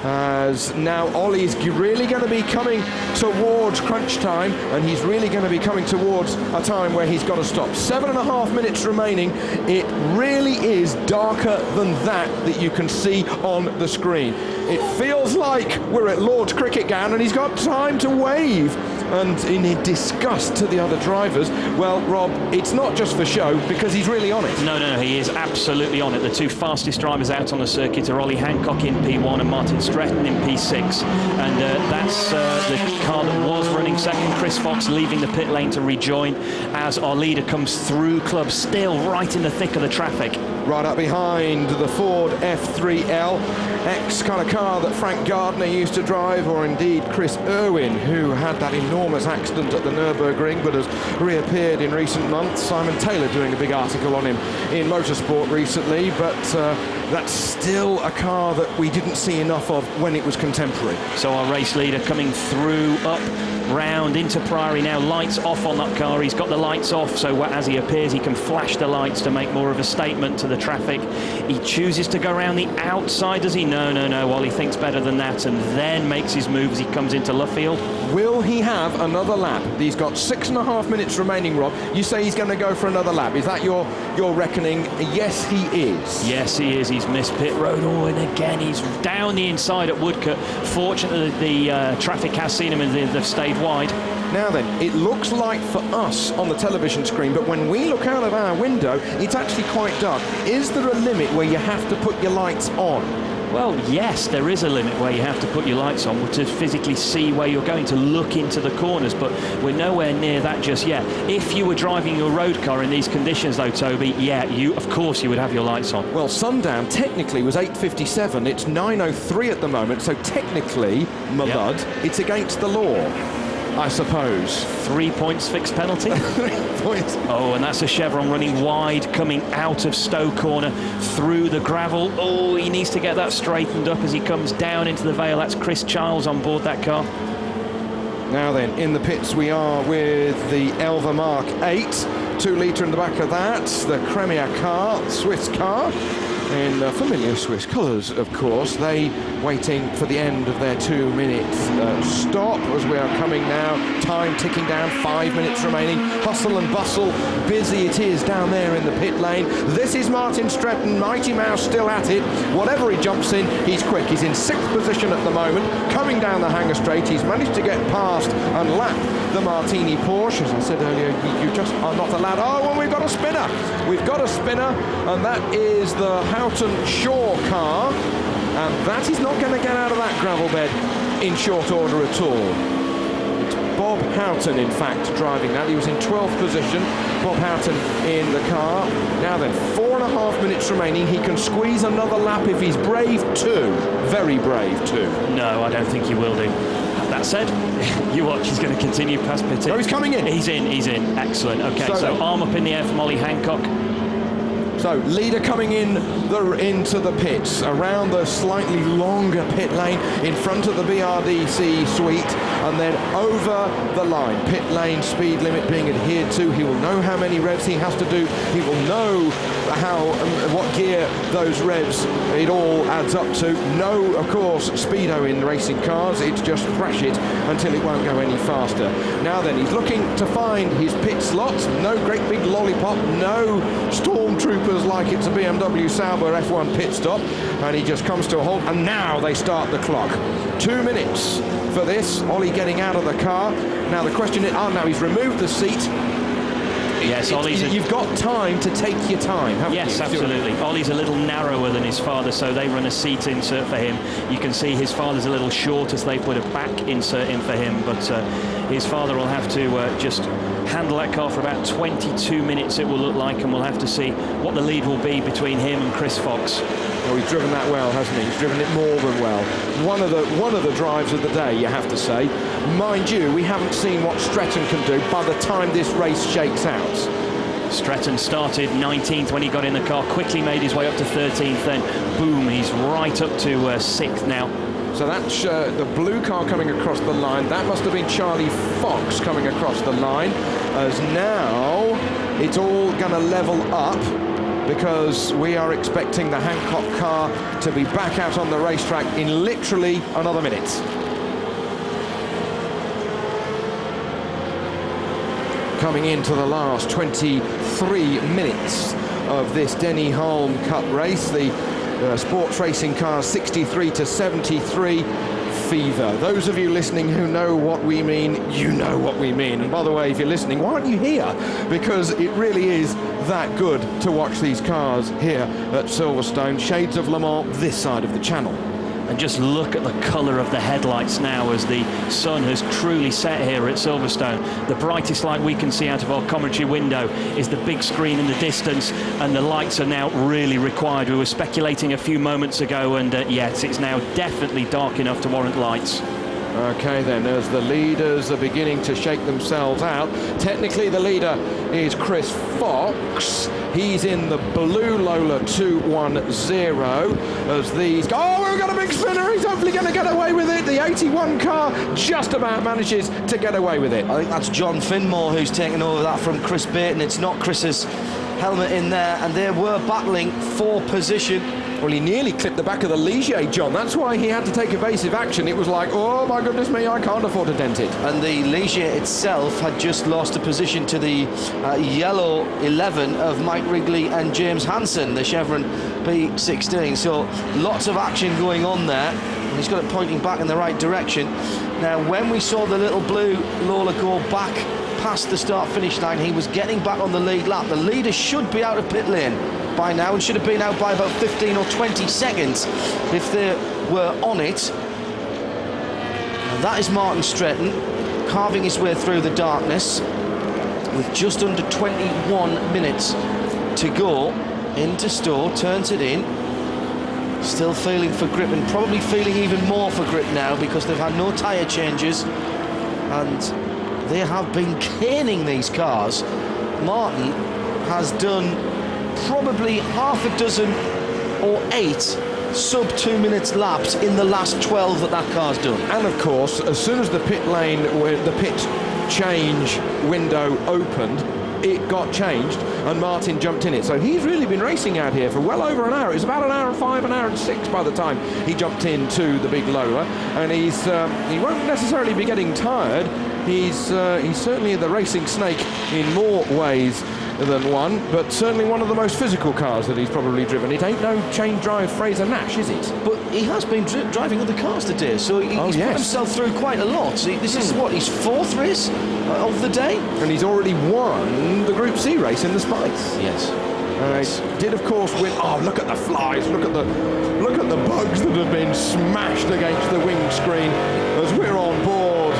as now Ollie's really going to be coming towards crunch time, and he's really going to be coming towards a time where he's got to stop. 7.5 minutes remaining. It really is darker than that you can see on the screen. It feels like we're at Lord's Cricket Ground and he's got time to wave and in disgust to the other drivers. Well, Rob, it's not just for show, because he's really on it. No, he is absolutely on it. The two fastest drivers out on the circuit are Ollie Hancock in P1 and Martin Stretton in P6. And that's the car that was running second. Chris Fox leaving the pit lane to rejoin as our leader comes through club, still right in the thick of the traffic. Right up behind the Ford F3L, kind of car that Frank Gardner used to drive, or indeed Chris Irwin, who had that enormous accident at the Nürburgring but has reappeared in recent months. Simon Taylor doing a big article on him in Motorsport recently, but that's still a car that we didn't see enough of when it was contemporary. So our race leader coming through, up, round into Priory now, lights off on that car. He's got the lights off, so as he appears he can flash the lights to make more of a statement to the traffic. He chooses to go around the outside, does he? No, Ollie thinks better than that, and then makes his move as he comes into Luffield. Will he have another lap? He's got 6.5 minutes remaining, Rob. You say he's going to go for another lap. Is that your reckoning? Yes, he is. Yes, he is. He's missed pit road. Oh, and again, he's down the inside at Woodcote. Fortunately, the traffic has seen him and they've stayed wide. Now then, it looks like for us on the television screen, but when we look out of our window, it's actually quite dark. Is there a limit where you have to put your lights on? Well, yes, there is a limit where you have to put your lights on to physically see where you're going, to look into the corners, but we're nowhere near that just yet. If you were driving your road car in these conditions, though, Toby, yeah, of course you would have your lights on. Well, sundown technically was 8:57. It's 9:03 at the moment, so technically, my bud, it's against the law, I suppose. 3 points fixed penalty. 3 points. Oh, and that's a Chevron running wide, coming out of Stowe Corner through the gravel. Oh, he needs to get that straightened up as he comes down into the Vale. That's Chris Charles on board that car. Now then, in the pits we are with the Elva Mark 8. 2 litre in the back of that. The Premier car, Swiss car, in familiar Swiss colours, of course. They waiting for the end of their 2-minute stop as we are coming now. Time ticking down, 5 minutes remaining. Hustle and bustle, busy it is down there in the pit lane. This is Martin Stretton, Mighty Mouse still at it. Whatever he jumps in, he's quick. He's in 6th position at the moment, coming down the Hanger Straight. He's managed to get past and lap the Martini Porsche. As I said earlier, you just are not allowed. Oh, well, we've got a spinner. We've got a spinner, and that is the Houghton Shaw car. And that is not going to get out of that gravel bed in short order at all. It's Bob Houghton, in fact, driving that. He was in 12th position. Bob Houghton in the car. Now then, 4.5 minutes remaining. He can squeeze another lap if he's brave too. Very brave too. No, I don't think he will do. That said, you watch, he's going to continue past pitting. Oh, he's coming in. He's in. Excellent. Okay, so arm up in the air from Ollie Hancock. So, leader coming in into the pits, around the slightly longer pit lane, in front of the BRDC suite, and then over the line. Pit lane speed limit being adhered to. He will know how many revs he has to do. He will know what gear those revs, it all adds up to. No, of course, speedo in racing cars. It's just thrash it until it won't go any faster. Now then, he's looking to find his pit slots. No great big lollipop. No stormtroopers like it's a BMW Sauber F1 pit stop, and he just comes to a halt, and now they start the clock. 2 minutes for this. Ollie getting out of the car. Now the question is, now he's removed the seat. Yes, you've got time to take your time, haven't you? Yes, absolutely. Ollie's a little narrower than his father, so they run a seat insert for him. You can see his father's a little shorter, so they put a back insert in for him, but his father will have to just handle that car for about 22 minutes, it will look like, and we'll have to see what the lead will be between him and Chris Fox. Well, he's driven that well, hasn't he? He's driven it more than well. One of the drives of the day, you have to say. Mind you, we haven't seen what Stretton can do by the time this race shakes out. Stretton started 19th when he got in the car, quickly made his way up to 13th, then boom, he's right up to 6th now. So that's the blue car coming across the line. That must have been Charlie Fox coming across the line, as now it's all going to level up, because we are expecting the Hancock car to be back out on the racetrack in literally another minute. Coming into the last 23 minutes of this Denny Hulme Cup race, the sports racing cars 63 to 73. Fever. Those of you listening who know what we mean, you know what we mean. And by the way, if you're listening, why aren't you here? Because it really is that good to watch these cars here at Silverstone. Shades of Le Mans this side of the channel. And just look at the colour of the headlights now as the sun has truly set here at Silverstone. The brightest light we can see out of our commentary window is the big screen in the distance, and the lights are now really required. We were speculating a few moments ago, and yes, it's now definitely dark enough to warrant lights. Okay then, as the leaders are beginning to shake themselves out. Technically the leader is Chris Fox. He's in the blue Lola 210 as these... Oh, we've got a big spinner. He's hopefully going to get away with it. The 81 car just about manages to get away with it. I think that's John Finmore who's taken over that from Chris Baton. It's not Chris's helmet in there, and they were battling for position. Well, he nearly clipped the back of the Ligier, John. That's why he had to take evasive action. It was like, oh my goodness me, I can't afford to dent it. And the Ligier itself had just lost a position to the yellow 11 of Mike Wrigley and James Hansen, the Chevron P16. So lots of action going on there. And he's got it pointing back in the right direction. Now, when we saw the little blue Lola go back past the start-finish line, he was getting back on the lead lap. The leader should be out of pit lane by now and should have been out by about 15 or 20 seconds if they were on it. Now that is Martin Stretton carving his way through the darkness with just under 21 minutes to go. Into Stowe, turns it in, still feeling for grip, and probably feeling even more for grip now because they've had no tyre changes and they have been caning these cars. Martin has done probably half a dozen or 8 sub 2 minutes laps in the last 12 that car's done. And of course, as soon as the pit lane, where the pit change window opened, it got changed and Martin jumped in it. So he's really been racing out here for well over an hour. It was about an hour and 5, an hour and 6 by the time he jumped into the big Lola, and he won't necessarily be getting tired. He's certainly the racing snake in more ways than one, but certainly one of the most physical cars that he's probably driven. It ain't no chain drive Fraser Nash, is it? But he has been driving other cars today, so he's put himself through quite a lot. So this is what, his 4th race of the day? And he's already won the Group C race in the Spice. Yes. Did of course win. Oh, look at the flies! Look at the bugs that have been smashed against the windscreen as we're on board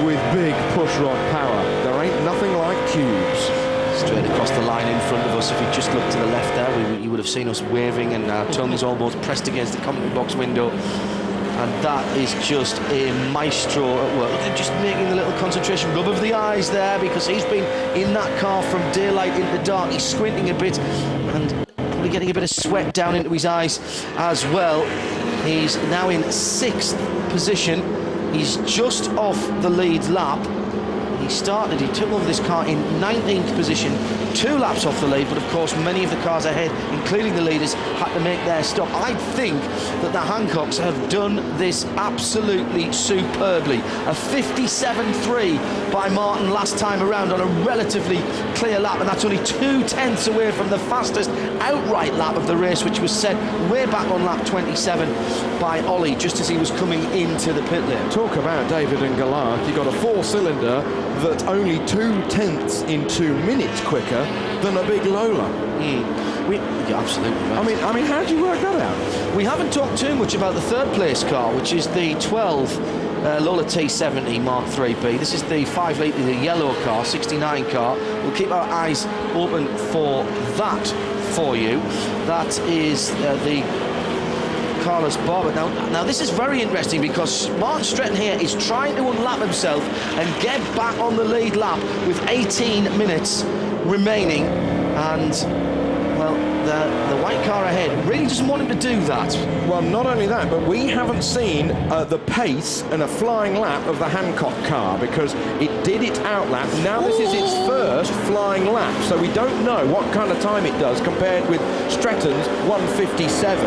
with big pushrod power. There ain't nothing like cubes. Straight across the line in front of us. If you just looked to the left there, you would have seen us waving, and our tongues almost pressed against the commentary box window. And that is just a maestro at work. Look at him just making the little concentration rub of the eyes there, because he's been in that car from daylight into dark. He's squinting a bit and probably getting a bit of sweat down into his eyes as well. He's now in 6th position. He's just off the lead lap. He took over this car in 19th position, 2 laps off the lead, but of course many of the cars ahead, including the leaders, had to make their stop. I think that the Hancocks have done this absolutely superbly. A 57.3 by Martin last time around on a relatively clear lap, and that's only 2/10 away from the fastest outright lap of the race, which was set way back on lap 27 by Ollie, just as he was coming into the pit lane. Talk about David and Goliath. You've got a 4-cylinder that's only 2/10 in 2 minutes quicker than a big Lola. You're absolutely right. I mean, how do you work that out? We haven't talked too much about the 3rd place car, which is the 12 Lola T70 Mark 3B. This is the 5 litre, the yellow car, 69 car. We'll keep our eyes open for that for you. That is the Carlos Barber. Now this is very interesting, because Martin Stretton here is trying to unlap himself and get back on the lead lap with 18 minutes remaining, and well, the white car ahead really doesn't want him to do that. Well, not only that, but we haven't seen the pace and a flying lap of the Hancock car, because it did its outlap. Now this is its first flying lap, so we don't know what kind of time it does compared with Stretton's 1:57.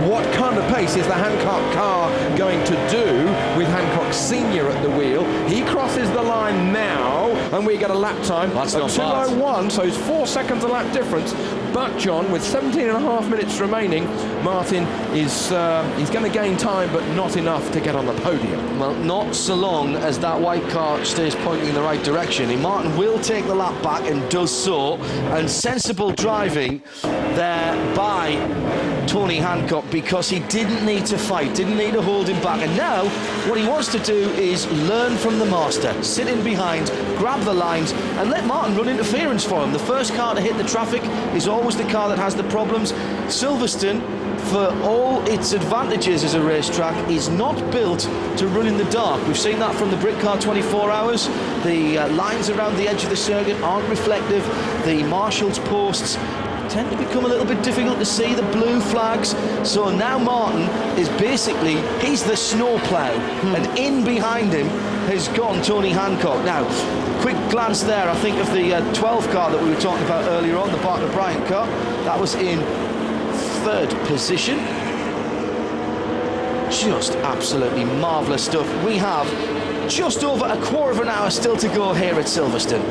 What kind of pace is the Hancock car going to do with Hancock Senior at the wheel? He crosses the line now, and we get a lap time of 2:01, so it's 4 seconds a lap difference. But John, with 17.5 minutes remaining, Martin is he's going to gain time, but not enough to get on the podium. Well, not so long as that white car stays pointing in the right direction. And Martin will take the lap back and does so. And sensible driving there by Tony Hancock, because he didn't need to fight, didn't need to hold him back. And now what he wants to do is learn from the master, sit in behind, grab the lines and let Martin run interference for him. The first car to hit the traffic is always the car that has the problems. Silverstone, for all its advantages as a racetrack, is not built to run in the dark. We've seen that from the Brit Car 24 Hours. The lines around the edge of the circuit aren't reflective. The marshal's posts tend to become a little bit difficult to see, the blue flags. So now Martin is basically, he's the snow plough, and in behind him has gone Tony Hancock. Now, quick glance there, I think, of the 12 car that we were talking about earlier on, the Barton Bryant car. That was in third position. Just absolutely marvellous stuff. We have just over a quarter of an hour still to go here at Silverstone.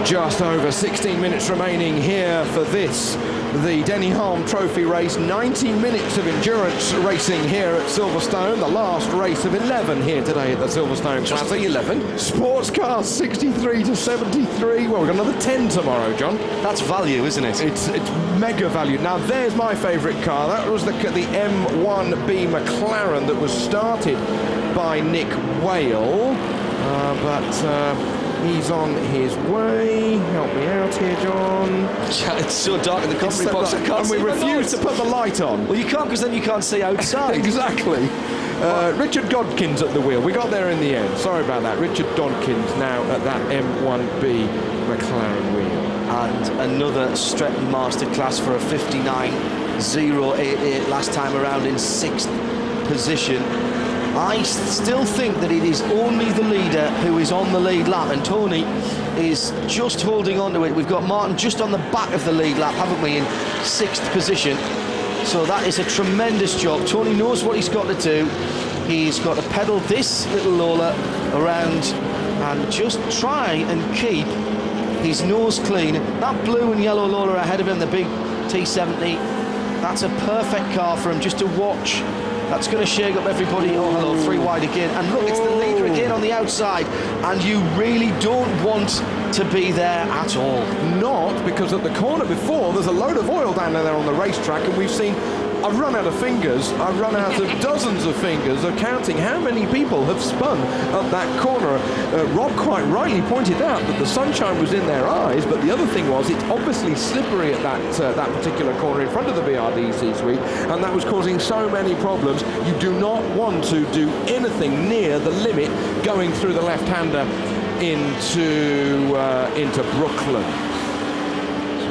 Just over 16 minutes remaining here for this, the Denny Hulme Trophy race. 90 minutes of endurance racing here at Silverstone. The last race of 11 here today at the Silverstone Classic. 11. Sports cars 63 to 73. Well, we've got another 10 tomorrow, John. That's value, isn't it? It's mega value. Now, there's my favourite car. That was the M1B McLaren that was started by Nick Whale. He's on his way. Help me out here, John. It's so dark in the commentary box. And we refuse to put the light on. Well, you can't, because then you can't see outside. Exactly. Richard Dodkins at the wheel. We got there in the end. Sorry about that. Richard Dodkins now at that M1B McLaren wheel. And another Stretton Masterclass for a 59.088 last time around in 6th position. I still think that it is only the leader who is on the lead lap, and Tony is just holding on to it. We've got Martin just on the back of the lead lap, haven't we, in 6th position. So that is a tremendous job. Tony knows what he's got to do. He's got to pedal this little Lola around and just try and keep his nose clean. That blue and yellow Lola ahead of him, the big T70, that's a perfect car for him just to watch. That's going to shake up everybody. Oh, hello, 3 wide again. And look, it's the leader again on the outside. And you really don't want to be there at all. Not, because at the corner before, there's a load of oil down there on the racetrack, and we've seen, I've run out of fingers, I've run out of dozens of fingers of counting how many people have spun up that corner. Rob quite rightly pointed out that the sunshine was in their eyes, but the other thing was it's obviously slippery at that particular corner in front of the BRDC suite, and that was causing so many problems. You do not want to do anything near the limit going through the left-hander into Brooklyn.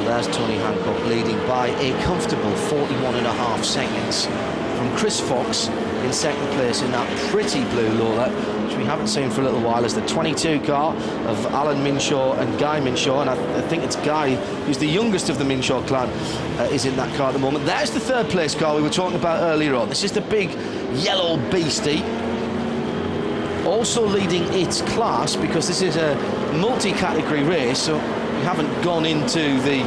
There's Tony Hancock leading by a comfortable 41.5 seconds from Chris Fox in 2nd place in that pretty blue Lola, which we haven't seen for a little while, as the 22 car of Alan Minshaw and Guy Minshaw, and I think it's Guy, who's the youngest of the Minshaw clan, is in that car at the moment. There's the 3rd place car we were talking about earlier on. This is the big yellow beastie, also leading its class, because this is a multi-category race, so we haven't gone into the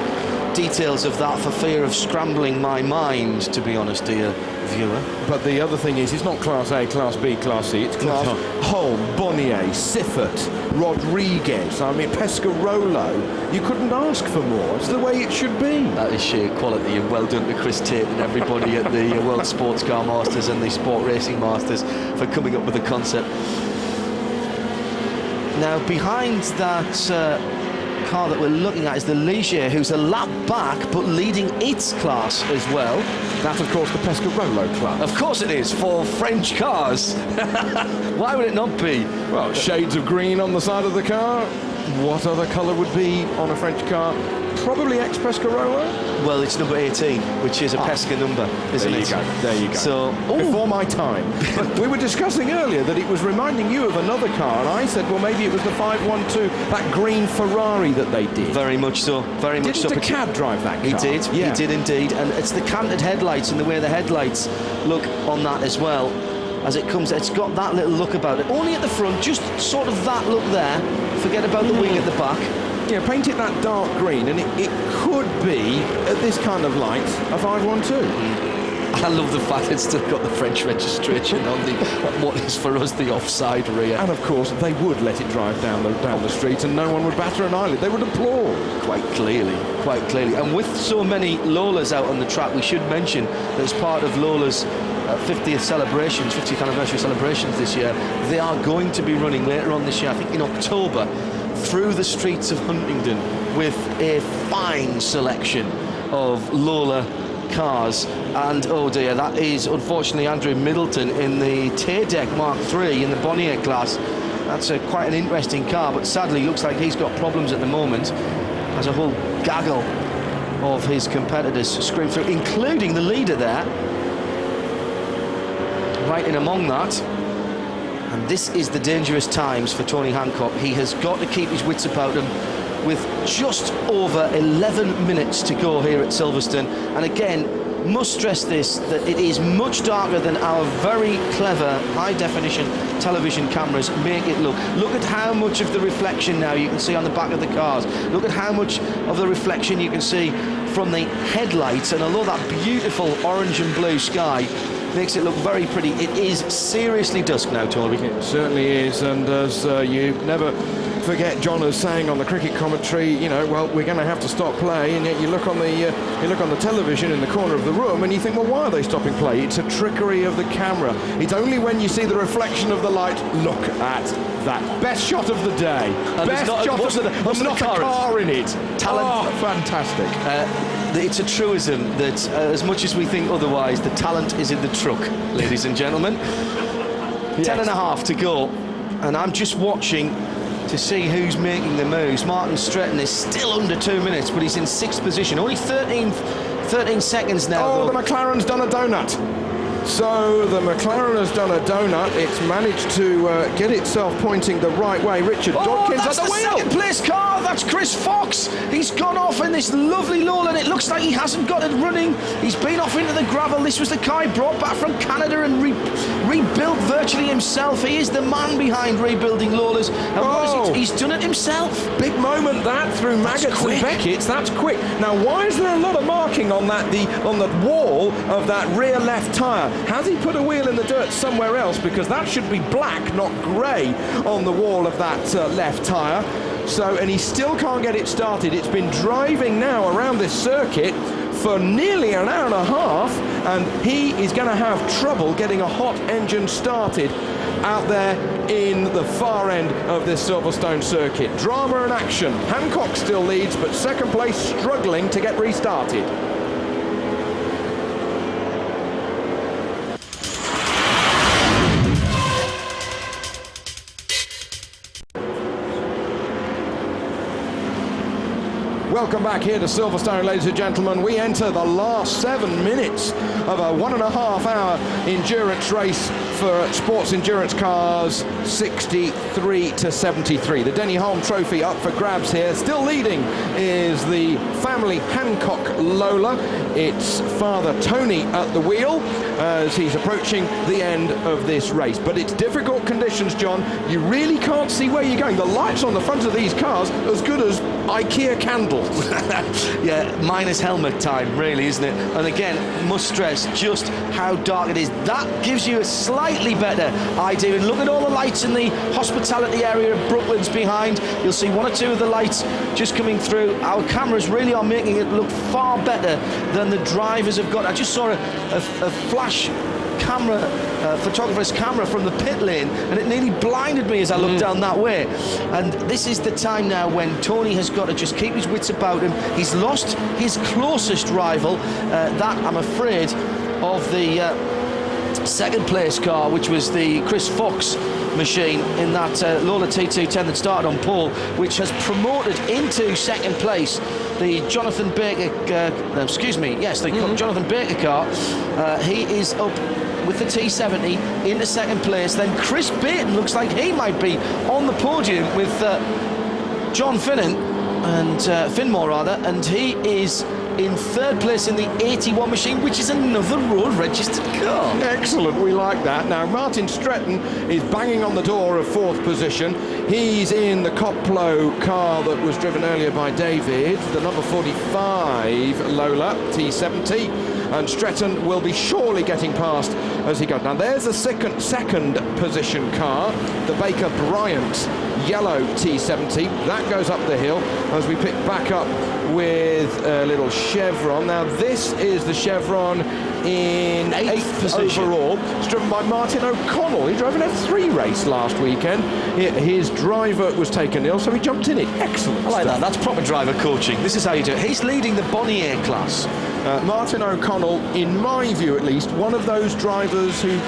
details of that for fear of scrambling my mind, to be honest, dear viewer. But the other thing is, it's not Class A, Class B, Class C. It's Class Hulme, Bonnier, Siffert, Rodriguez, I mean, Pescarolo. You couldn't ask for more. It's the way it should be. That is sheer quality, and well done to Chris Tate and everybody at the World Sports Car Masters and the Sport Racing Masters for coming up with the concept. Now, behind that car that we're looking at is the Ligier, who's a lap back but leading its class as well. That's, of course, the Pescarolo class. Of course it is, for French cars. Why would it not be? Well, shades of green on the side of the car. What other colour would be on a French car? Probably ex-Pescarolo? Well, it's number 18, which is a Pesca number, isn't it? There you go. So, before my time. But we were discussing earlier that it was reminding you of another car, and I said, well, maybe it was the 512, that green Ferrari that they did. Very much so, very much so. Didn't the cab drive that car? He did, yeah. He did indeed, and it's the canted headlights and the way the headlights look on that as well. as it comes. It's got that little look about it. Only at the front, just sort of that look there. Forget about the wing at the back. Yeah, paint it that dark green, and it could be, at this kind of light, a 512. I love the fact it's still got the French registration on the what is for us the offside rear. And of course, they would let it drive down the street, and no one would batter an eyelid. They would applaud. Quite clearly. And with so many Lolas out on the track, we should mention that as part of Lola's 50th anniversary celebrations this year, they are going to be running later on this year, I think in October, through the streets of Huntingdon with a fine selection of Lola cars. And oh dear, that is unfortunately Andrew Middleton in the Tear-Deck Mark III in the Bonnier class. That's quite an interesting car, but sadly looks like he's got problems at the moment as a whole gaggle of his competitors scream through, including the leader there, right in among that. And this is the dangerous times for Tony Hancock. He has got to keep his wits about him with just over 11 minutes to go here at Silverstone. And again, must stress this, that it is much darker than our very clever high-definition television cameras make it look. Look at how much of the reflection now you can see on the back of the cars. Look at how much of the reflection you can see from the headlights. And although that beautiful orange and blue sky makes it look very pretty, it is seriously dusk now, Tony. It certainly is, and as you never forget, John is saying on the cricket commentary, you know, well, we're going to have to stop play, and yet you look on the television in the corner of the room and you think, well, why are they stopping play? It's a trickery of the camera. It's only when you see the reflection of the light. Look at that. Best shot of the day. And best shot of the day. There's not a car in it. Talent. Oh, fantastic. It's a truism that as much as we think otherwise, the talent is in the truck, ladies and gentlemen. Yes. 10.5 to go, and I'm just watching to see who's making the moves. Martin Stretton is still under 2 minutes, but he's in 6th position. Only 13 seconds now. Oh, though. the McLaren's done a donut. So the McLaren has done a donut. It's managed to get itself pointing the right way. Richard Dodkins that's at the wheel. Second place car. That's Chris Fox. He's gone off in this lovely Lola, and it looks like he hasn't got it running. He's been off into the gravel. This was the car he brought back from Canada and rebuilt virtually himself. He is the man behind rebuilding Lolas. And what is it? He's done it himself. Big moment that through Maggots and Beckett's. That's quick. Now, why is there a lot of marking on that on the wall of that rear left tyre? Has he put a wheel in the dirt somewhere else? Because that should be black, not grey, on the wall of that left tyre. So, and he still can't get it started. It's been driving now around this circuit for nearly an hour and a half, and he is going to have trouble getting a hot engine started out there in the far end of this Silverstone circuit. Drama and action. Hancock still leads, but second place struggling to get restarted. Welcome back here to Silverstone, ladies and gentlemen. We enter the last 7 minutes of a 1.5 hour endurance race for sports endurance cars, 63 to 73. The Denny Hulme Trophy up for grabs here. Still leading is the family Hancock Lola. It's Father Tony at the wheel as he's approaching the end of this race. But it's difficult conditions, John. You really can't see where you're going. The lights on the front of these cars as good as IKEA candles. Yeah, minus helmet time, really, isn't it? And again, must stress just how dark it is. That gives you a slightly better idea. And look at all the lights in the hospitality area of Brooklands behind. You'll see one or two of the lights just coming through. Our cameras really are making it look far better than the drivers have got. I just saw a flash camera, photographer's camera from the pit lane, and it nearly blinded me as I looked down that way. And this is the time now when Tony has got to just keep his wits about him. He's lost his closest rival, that I'm afraid of the second place car, which was the Chris Fox machine in that Lola T210 that started on pole, which has promoted into second place the Jonathan Baker, Jonathan Baker car. He is up with the T70 into second place. Then Chris Baton looks like he might be on the podium with John Finnan. and Finmore rather, and he is in third place in the 81 machine, which is another road registered car. Excellent, we like that. Now Martin Stretton is banging on the door of fourth position. He's in the Coplo car that was driven earlier by David, the number 45 Lola T70, and Stretton will be surely getting past as he goes. Now there's a second position car, the Baker Bryant yellow T70, that goes up the hill as we pick back up with a little chevron. Now this is the chevron in eighth position overall. It's driven by Martin O'Connell. He drove an F3 race last weekend. His driver was taken ill, so he jumped in it. Excellent. I like stuff. that. That's proper driver coaching. This is how you do it. He's leading the Bonnier class. Martin O'Connell, in my view at least, one of those drivers who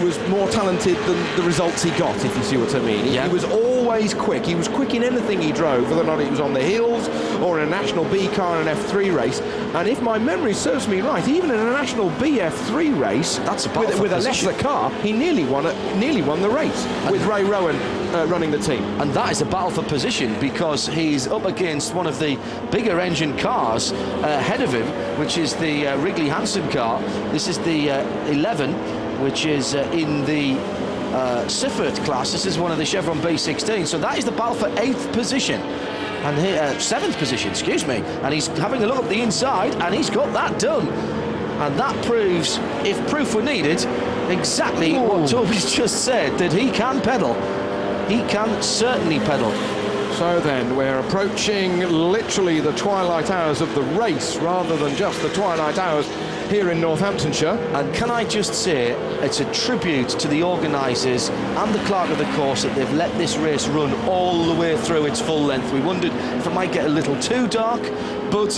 was more talented than the results he got, if you see what I mean. He was always quick. He was quick in anything he drove, whether or not it was on the hills or in a National B car in an F3 race. And if my memory serves me right, even in a National B F3 race, with a lesser car, he nearly won the race with Ray Rowan running the team. And that is a battle for position, because he's up against one of the bigger engine cars ahead of him, which is the Wrigley Hansen car. This is the 11, which is in the Siffert class. This is one of the Chevron B16. So that is the battle for 8th position. And 7th position, excuse me. And he's having a look up the inside, and he's got that done. And that proves, if proof were needed, exactly what Toby's just said, that he can pedal. He can certainly pedal. So then, we're approaching literally the twilight hours of the race, rather than just the twilight hours here in Northamptonshire. And can I just say, it's a tribute to the organisers and the clerk of the course that they've let this race run all the way through its full length. We wondered if it might get a little too dark, but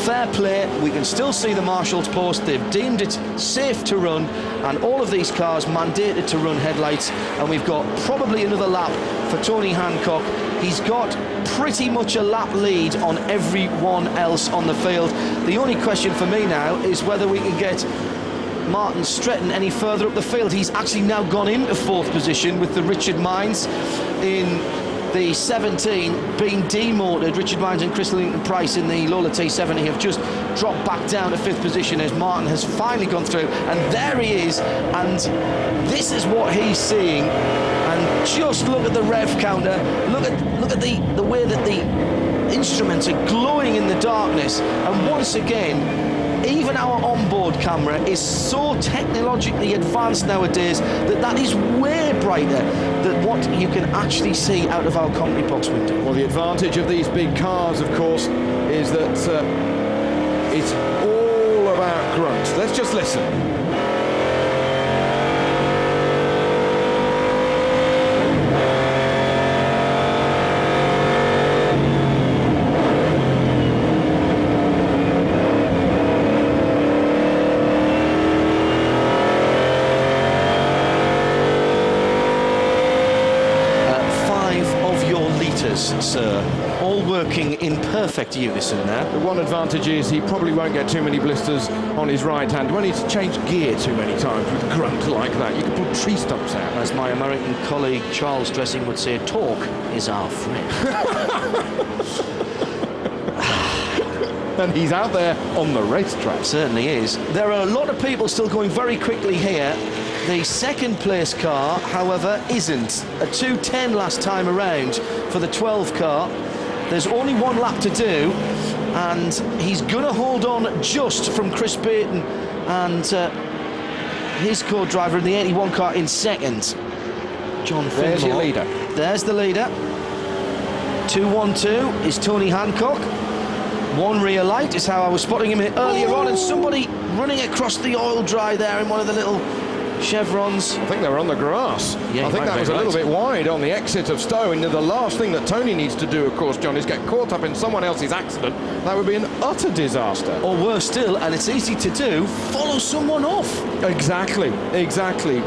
fair play, we can still see the marshal's post. They've deemed it safe to run, and all of these cars mandated to run headlights, and we've got probably another lap for Tony Hancock. He's got pretty much a lap lead on everyone else on the field. The only question for me now is whether we can get Martin Stretton any further up the field. He's actually now gone into fourth position with the Richard Mines in the 17 being demoted. Richard Mines and Chris Lincoln-Price in the Lola T70 have just dropped back down to fifth position as Martin has finally gone through, and there he is, and this is what he's seeing. And just look at the rev counter, look at the way that the instruments are glowing in the darkness, and once again, even our onboard camera is so technologically advanced nowadays that is way brighter than what you can actually see out of our commentary box window. Well, the advantage of these big cars, of course, is that it's all about grunts. Let's just listen. Sir, all working in perfect unison there. The one advantage is he probably won't get too many blisters on his right hand. Won't need to change gear too many times with grunt like that. You can pull tree stumps out. As my American colleague Charles Dressing would say, torque is our friend. And he's out there on the racetrack. Certainly is. There are a lot of people still going very quickly here. The second place car, however, isn't. A 2:10 last time around for the 12 car. There's only one lap to do, and he's gonna hold on just from Chris Payton and his co-driver in the 81 car in second. John Finmore. There's your leader. There's the leader. 2-1-2 is Tony Hancock. One rear light is how I was spotting him earlier on, and somebody running across the oil dry there in one of the little chevrons. I think they were on the grass. Yeah, I think that was a little bit wide on the exit of Stowe, and the last thing that Tony needs to do, of course, John, is get caught up in someone else's accident. That would be an utter disaster. Or worse still, and it's easy to do, follow someone off. Exactly.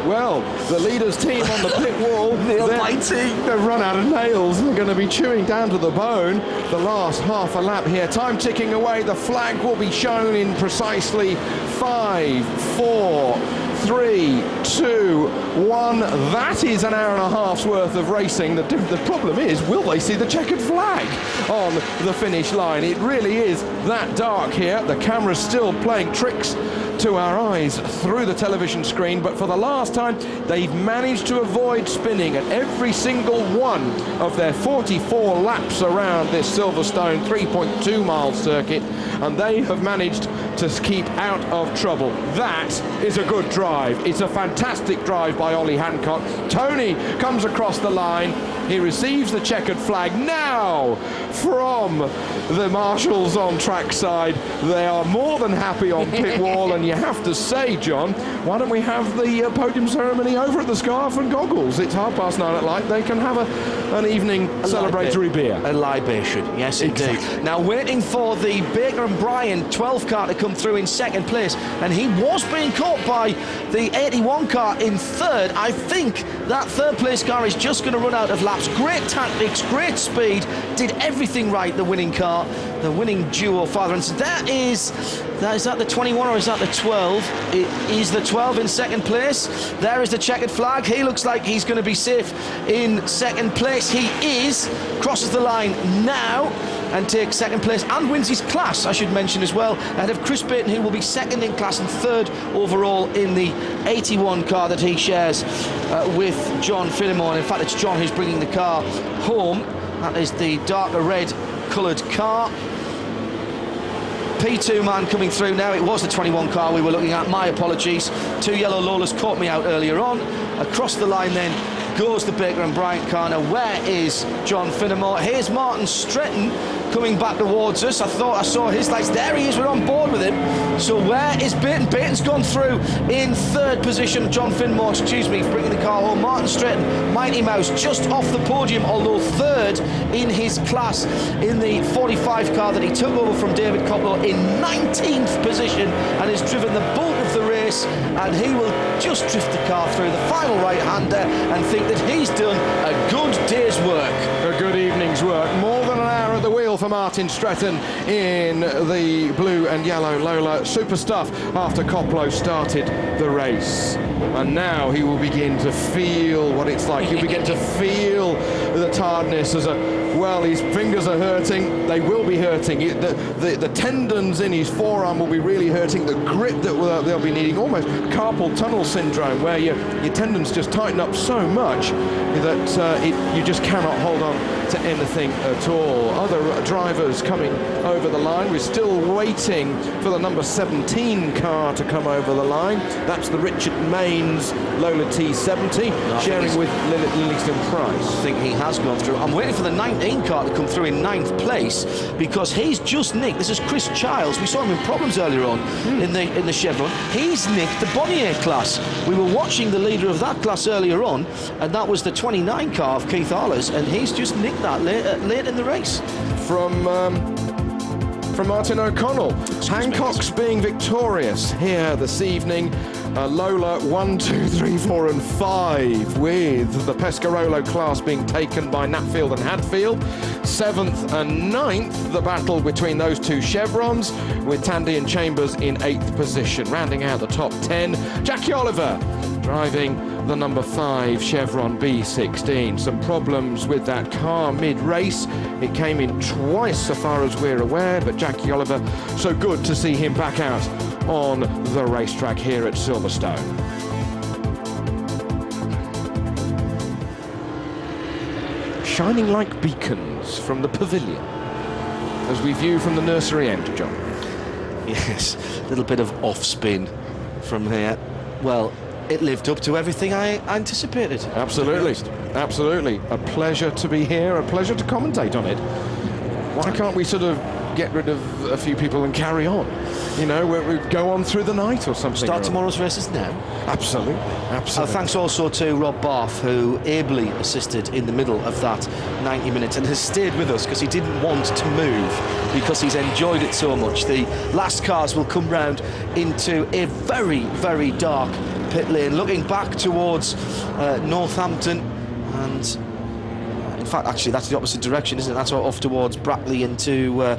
Well, the leaders team on the pit wall, they've run out of nails. They're going to be chewing down to the bone. The last half a lap here. Time ticking away. The flag will be shown in precisely 5, 4, 3, 2, 1. That is an hour and a half's worth of racing. The problem is, will they see the checkered flag? on the finish line. It really is that dark here. The camera's still playing tricks to our eyes through the television screen, but for the last time they've managed to avoid spinning at every single one of their 44 laps around this Silverstone 3.2 mile circuit, and they have managed to keep out of trouble. That is a good drive. It's a fantastic drive by Ollie Hancock. Tony comes across the line. He receives the checkered flag now from the marshals on trackside. They are more than happy on pit wall, and you have to say, John, why don't we have the podium ceremony over at the Scarf and Goggles? It's 9:30 at night. They can have an evening celebratory beer. A libation, yes indeed. Exactly. Now waiting for the Baker and Bryan 12 car to come through in second place, and he was being caught by the 81 car in third. I think that third place car is just going to run out of laps. Great tactics, great speed, did everything right, the winning car, the winning duo, father and son. Is that the 21 or is that the 12? It is the 12 in second place. There is the checkered flag. He looks like he's going to be safe in second place. He is, crosses the line now and takes second place and wins his class, I should mention as well, ahead of Chris Baton, who will be second in class and third overall in the 81 car that he shares with John Finnemore. In fact, it's John who's bringing the car home. That is the darker red coloured car. P2 man coming through now. It was the 21 car we were looking at. My apologies. Two yellow Lolas caught me out earlier on. Across the line then goes the Baker and Bryant car. Now where is John Finnemore? Here's Martin Stretton coming back towards us. I thought I saw his lights. There he is, we're on board with him. So where is Baton? Baton's gone through in third position. John Finnemore, excuse me, bringing the car home. Martin Stretton, Mighty Mouse, just off the podium, although third in his class in the 45 car that he took over from David Coplow in 19th position and has driven the bulk of the race, and he will just drift the car through the final right-hander and think that he's done a good day's work. A good evening's work. More than an hour at the wheel for Martin Stretton in the blue and yellow Lola. Super stuff after Coplow started the race. And now he will begin to feel what it's like. He'll begin to feel the tiredness as well, his fingers are hurting. They will be hurting. The tendons in his forearm will be really hurting. The grip that they'll be needing, almost carpal tunnel syndrome, where your tendons just tighten up so much that you just cannot hold on to anything at all. Other drivers coming over the line. We're still waiting for the number 17 car to come over the line. That's the Richard Mains Lola T70, sharing with Livingston Price. I think he has gone through. I'm waiting for the 19 car to come through in 9th place, because he's just nicked. This is Chris Childs. We saw him in problems earlier on in the Chevron. He's nicked the Bonnier class. We were watching the leader of that class earlier on, and that was the 29 car of Keith Arlers, and he's just nicked that late in the race. From Martin O'Connell. Hancock's being victorious here this evening. Lola 1, 2, 3, 4 and 5, with the Pescarolo class being taken by Natfield and Hadfield. 7th and 9th, the battle between those two chevrons, with Tandy and Chambers in 8th position. Rounding out the top 10, Jackie Oliver driving the number 5 Chevron B16. Some problems with that car mid-race. It came in twice so far as we're aware, but Jackie Oliver, so good to see him back out on the racetrack here at Silverstone. Shining like beacons from the pavilion as we view from the nursery end, John. Yes, a little bit of off-spin from here. Well, it lived up to everything I anticipated. Absolutely, absolutely. A pleasure to be here, a pleasure to commentate on it. Why can't we sort of get rid of a few people and carry on? You know, we go on through the night or something. Start tomorrow's races now. Absolutely, absolutely. Thanks also to Rob Barth, who ably assisted in the middle of that 90 minutes and has stayed with us because he didn't want to move, because he's enjoyed it so much. The last cars will come round into a very, very dark pit lane, looking back towards Northampton, and in fact, actually, that's the opposite direction, isn't it? That's off towards Brackley into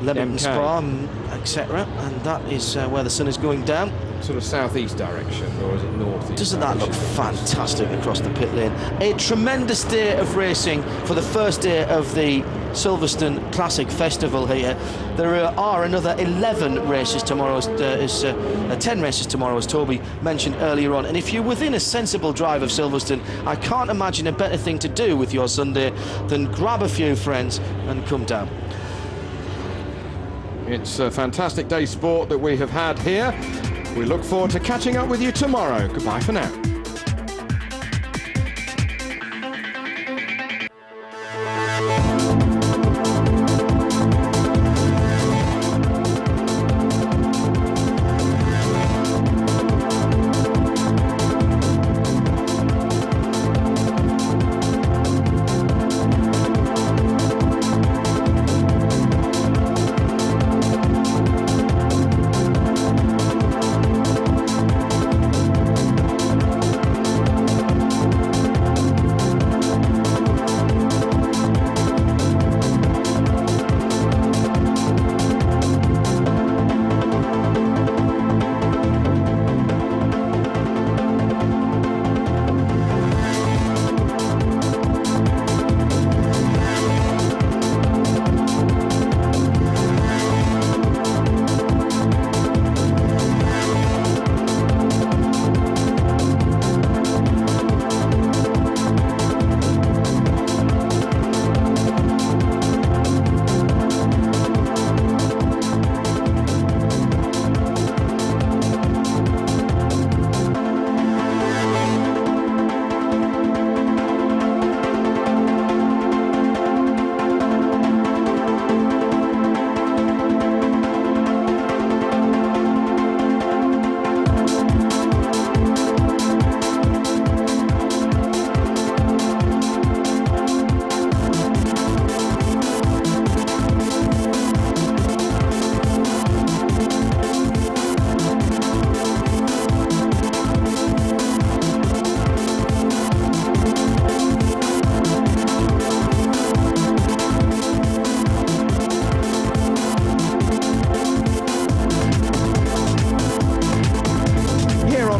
Leamington Spa, etc. And that is where the sun is going down. Sort of southeast direction, or is it northeast? Doesn't that look fantastic across the pit lane? A tremendous day of racing for the first day of the Silverstone Classic Festival here. There are another 11 races tomorrow, 10 races tomorrow, as Toby mentioned earlier on. And if you're within a sensible drive of Silverstone, I can't imagine a better thing to do with your Sunday than grab a few friends and come down. It's a fantastic day's sport that we have had here. We look forward to catching up with you tomorrow. Goodbye for now.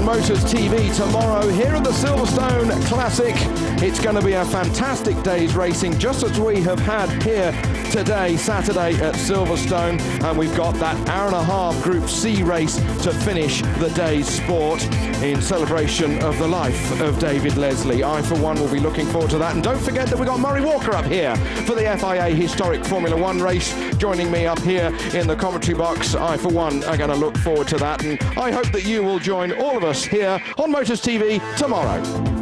Motors TV tomorrow here at the Silverstone Classic. It's going to be a fantastic day's racing, just as we have had here today, Saturday at Silverstone, and we've got that hour-and-a-half Group C race to finish the day's sport in celebration of the life of David Leslie. I, for one, will be looking forward to that. And don't forget that we've got Murray Walker up here for the FIA Historic Formula One race, joining me up here in the commentary box. I, for one, are going to look forward to that, and I hope that you will join all of us here on Motors TV tomorrow.